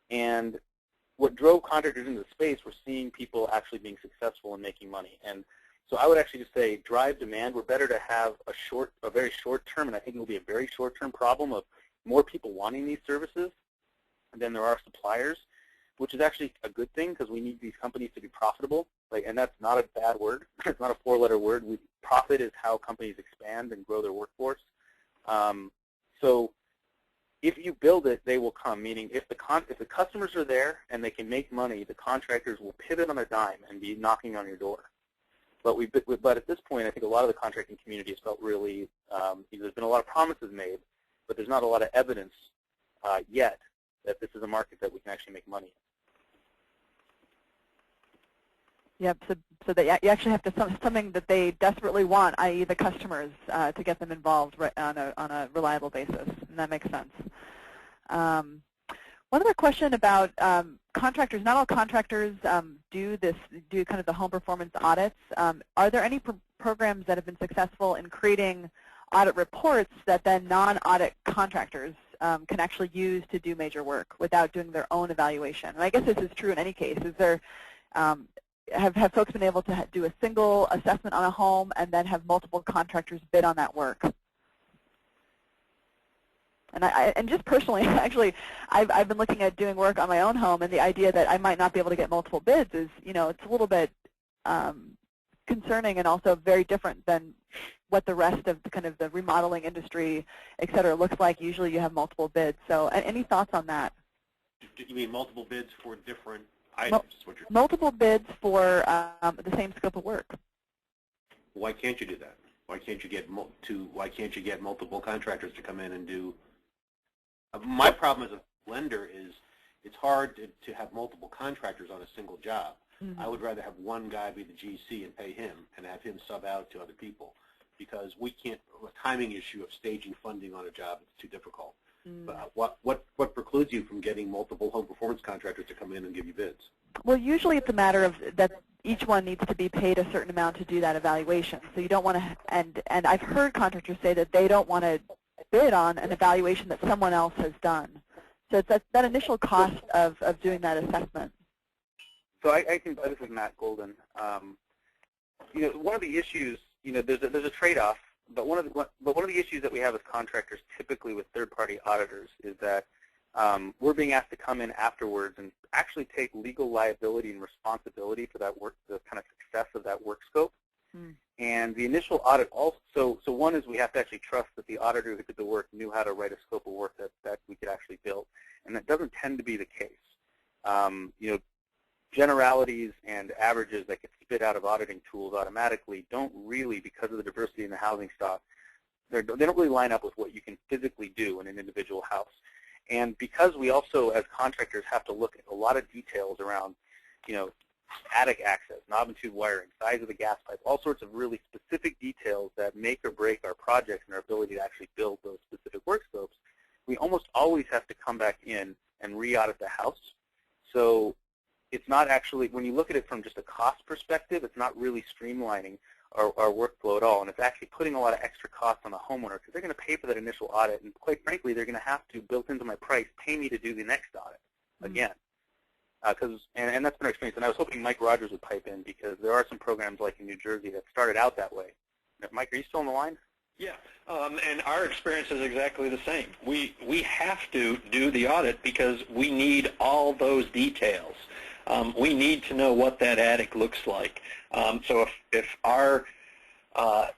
And what drove contractors into the space were seeing people actually being successful in making money. And so I would actually just say drive demand. We're better to have a very short term, and I think it will be a very short term problem of more people wanting these services than there are suppliers, which is actually a good thing because we need these companies to be profitable. And that's not a bad word. It's not a 4-letter word. Profit is how companies expand and grow their workforce. So if you build it, they will come, meaning if the customers are there and they can make money, the contractors will pivot on a dime and be knocking on your door. But at this point, I think a lot of the contracting community has felt really, there's been a lot of promises made, but there's not a lot of evidence yet that this is a market that we can actually make money in. Yep, so that you actually have to something that they desperately want, i.e. the customers, to get them involved on a reliable basis, and that makes sense. One other question about contractors. Not all contractors do kind of the home performance audits. Are there any programs that have been successful in creating audit reports that then non-audit contractors can actually use to do major work without doing their own evaluation? And I guess this is true in any case. Is there have folks been able to do a single assessment on a home and then have multiple contractors bid on that work? And just personally, actually, I've been looking at doing work on my own home, and the idea that I might not be able to get multiple bids is, it's a little bit concerning and also very different than what the rest of the kind of the remodeling industry, et cetera, looks like. Usually you have multiple bids. So any thoughts on that? You mean multiple bids for different items? Multiple bids for the same scope of work. Why can't you do that? Why can't you get multiple contractors to come in and do? My problem as a lender is it's hard to have multiple contractors on a single job. Mm-hmm. I would rather have one guy be the GC and pay him and have him sub out to other people, because we can't, a timing issue of staging funding on a job, it's too difficult. Mm-hmm. What precludes you from getting multiple home performance contractors to come in and give you bids? Well, usually it's a matter of that each one needs to be paid a certain amount to do that evaluation. So you don't want to, and I've heard contractors say that they don't want to bid on an evaluation that someone else has done. So it's that initial cost of doing that assessment. So I think this is Matt Golden. One of the issues, there's a trade-off, but one of the issues that we have as contractors, typically with third-party auditors, is that we're being asked to come in afterwards and actually take legal liability and responsibility for that work, the kind of success of that work scope. Hmm. And the initial audit also, so one is we have to actually trust that the auditor who did the work knew how to write a scope of work that we could actually build. And that doesn't tend to be the case. Generalities and averages that get spit out of auditing tools automatically don't really, because of the diversity in the housing stock, they don't really line up with what you can physically do in an individual house. And because we also, as contractors, have to look at a lot of details around, attic access, knob and tube wiring, size of the gas pipe, all sorts of really specific details that make or break our projects and our ability to actually build those specific work scopes, we almost always have to come back in and re-audit the house. So it's not actually, when you look at it from just a cost perspective, it's not really streamlining our workflow at all, and it's actually putting a lot of extra costs on the homeowner because they're going to pay for that initial audit, and quite frankly, they're going to have to, built into my price, pay me to do the next audit again. And that's been our experience, and I was hoping Mike Rogers would pipe in because there are some programs like in New Jersey that started out that way. Mike, are you still on the line? Yeah, and our experience is exactly the same. We have to do the audit because we need all those details. We need to know what that attic looks like. So if our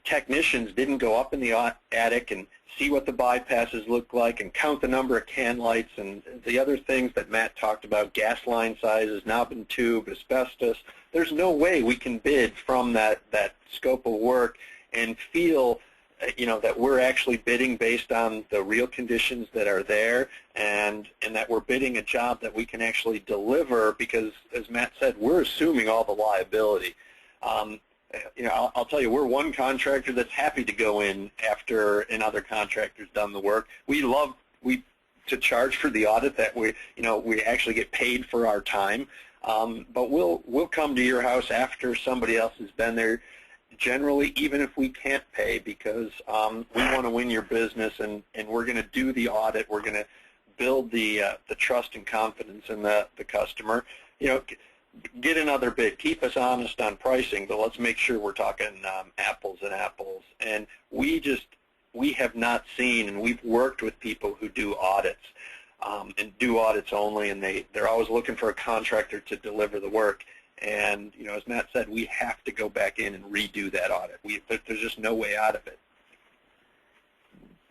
technicians didn't go up in the attic and see what the bypasses look like and count the number of can lights and the other things that Matt talked about, gas line sizes, knob and tube, asbestos. There's no way we can bid from that scope of work and feel that we're actually bidding based on the real conditions that are there and that we're bidding a job that we can actually deliver because, as Matt said, we're assuming all the liability. I'll tell you, we're one contractor that's happy to go in after another contractor's done the work. We love to charge for the audit that we actually get paid for our time. But we'll come to your house after somebody else has been there, generally, even if we can't pay, because we want to win your business, and we're going to do the audit. We're going to build the trust and confidence in the customer. Get another bid. Keep us honest on pricing, but let's make sure we're talking apples and apples. And we have not seen, and we've worked with people who do audits and do audits only, and they're always looking for a contractor to deliver the work. And as Matt said, we have to go back in and redo that audit. There's just no way out of it.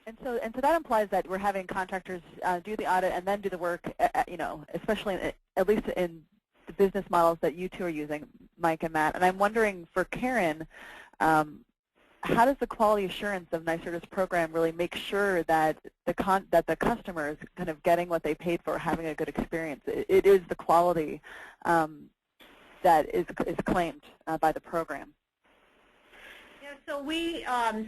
And so that implies that we're having contractors do the audit and then do the work. Especially at least in the business models that you two are using, Mike and Matt. And I'm wondering, for Karen, how does the quality assurance of NYSERDA's program really make sure that the customer is kind of getting what they paid for, having a good experience? It is the quality that is claimed by the program. Yeah, so we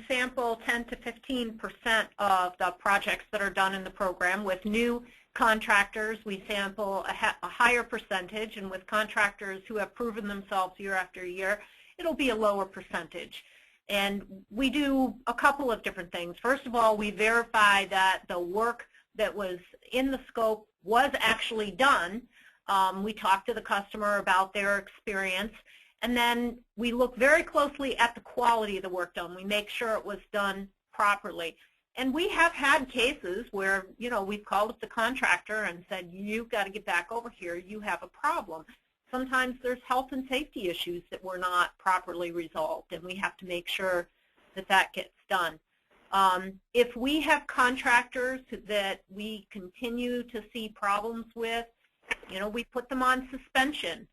sample 10 to 15% of the projects that are done in the program. With new contractors, we sample a higher percentage, and with contractors who have proven themselves year after year, it'll be a lower percentage. And we do a couple of different things. First of all, we verify that the work that was in the scope was actually done. We talk to the customer about their experience, and then we look very closely at the quality of the work done. We make sure it was done properly. And we have had cases where, we've called up the contractor and said, you've got to get back over here, you have a problem. Sometimes there's health and safety issues that were not properly resolved, and we have to make sure that that gets done. If we have contractors that we continue to see problems with, we put them on suspension.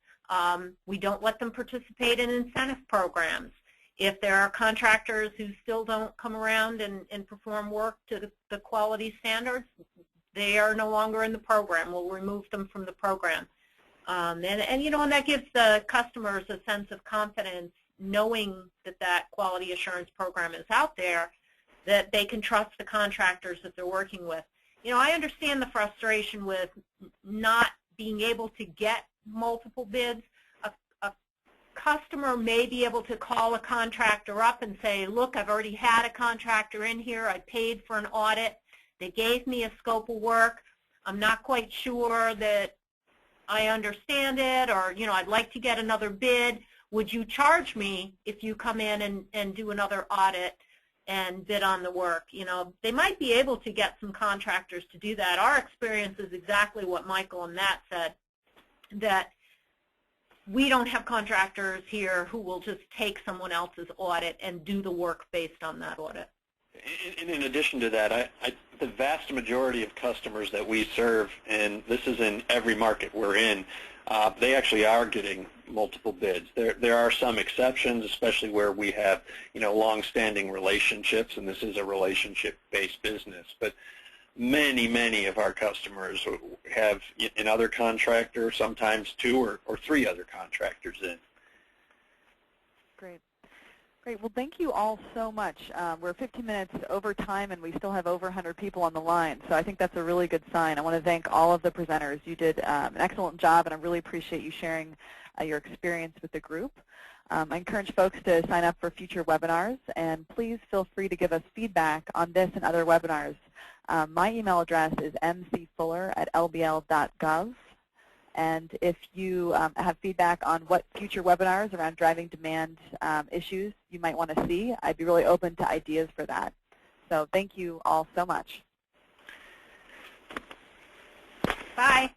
We don't let them participate in incentive programs. If there are contractors who still don't come around and perform work to the quality standards, they are no longer in the program. We'll remove them from the program. And that gives the customers a sense of confidence, knowing that quality assurance program is out there, that they can trust the contractors that they're working with. I understand the frustration with not being able to get multiple bids. A customer may be able to call a contractor up and say, look, I've already had a contractor in here. I paid for an audit. They gave me a scope of work. I'm not quite sure that I understand it, or I'd like to get another bid. Would you charge me if you come in and do another audit and bid on the work? They might be able to get some contractors to do that. Our experience is exactly what Michael and Matt said, that we don't have contractors here who will just take someone else's audit and do the work based on that audit. And in addition to that, the vast majority of customers that we serve, and this is in every market we're in, they actually are getting multiple bids. There are some exceptions, especially where we have long-standing relationships, and this is a relationship-based business. But many of our customers have another contractor, sometimes 2 or 3 other contractors in. Great. Well, thank you all so much. We're 15 minutes over time, and we still have over 100 people on the line, so I think that's a really good sign. I want to thank all of the presenters. You did an excellent job, and I really appreciate you sharing your experience with the group. I encourage folks to sign up for future webinars, and please feel free to give us feedback on this and other webinars. My email address is mcfuller@lbl.gov. And if you have feedback on what future webinars around driving demand issues you might want to see, I'd be really open to ideas for that. So thank you all so much. Bye.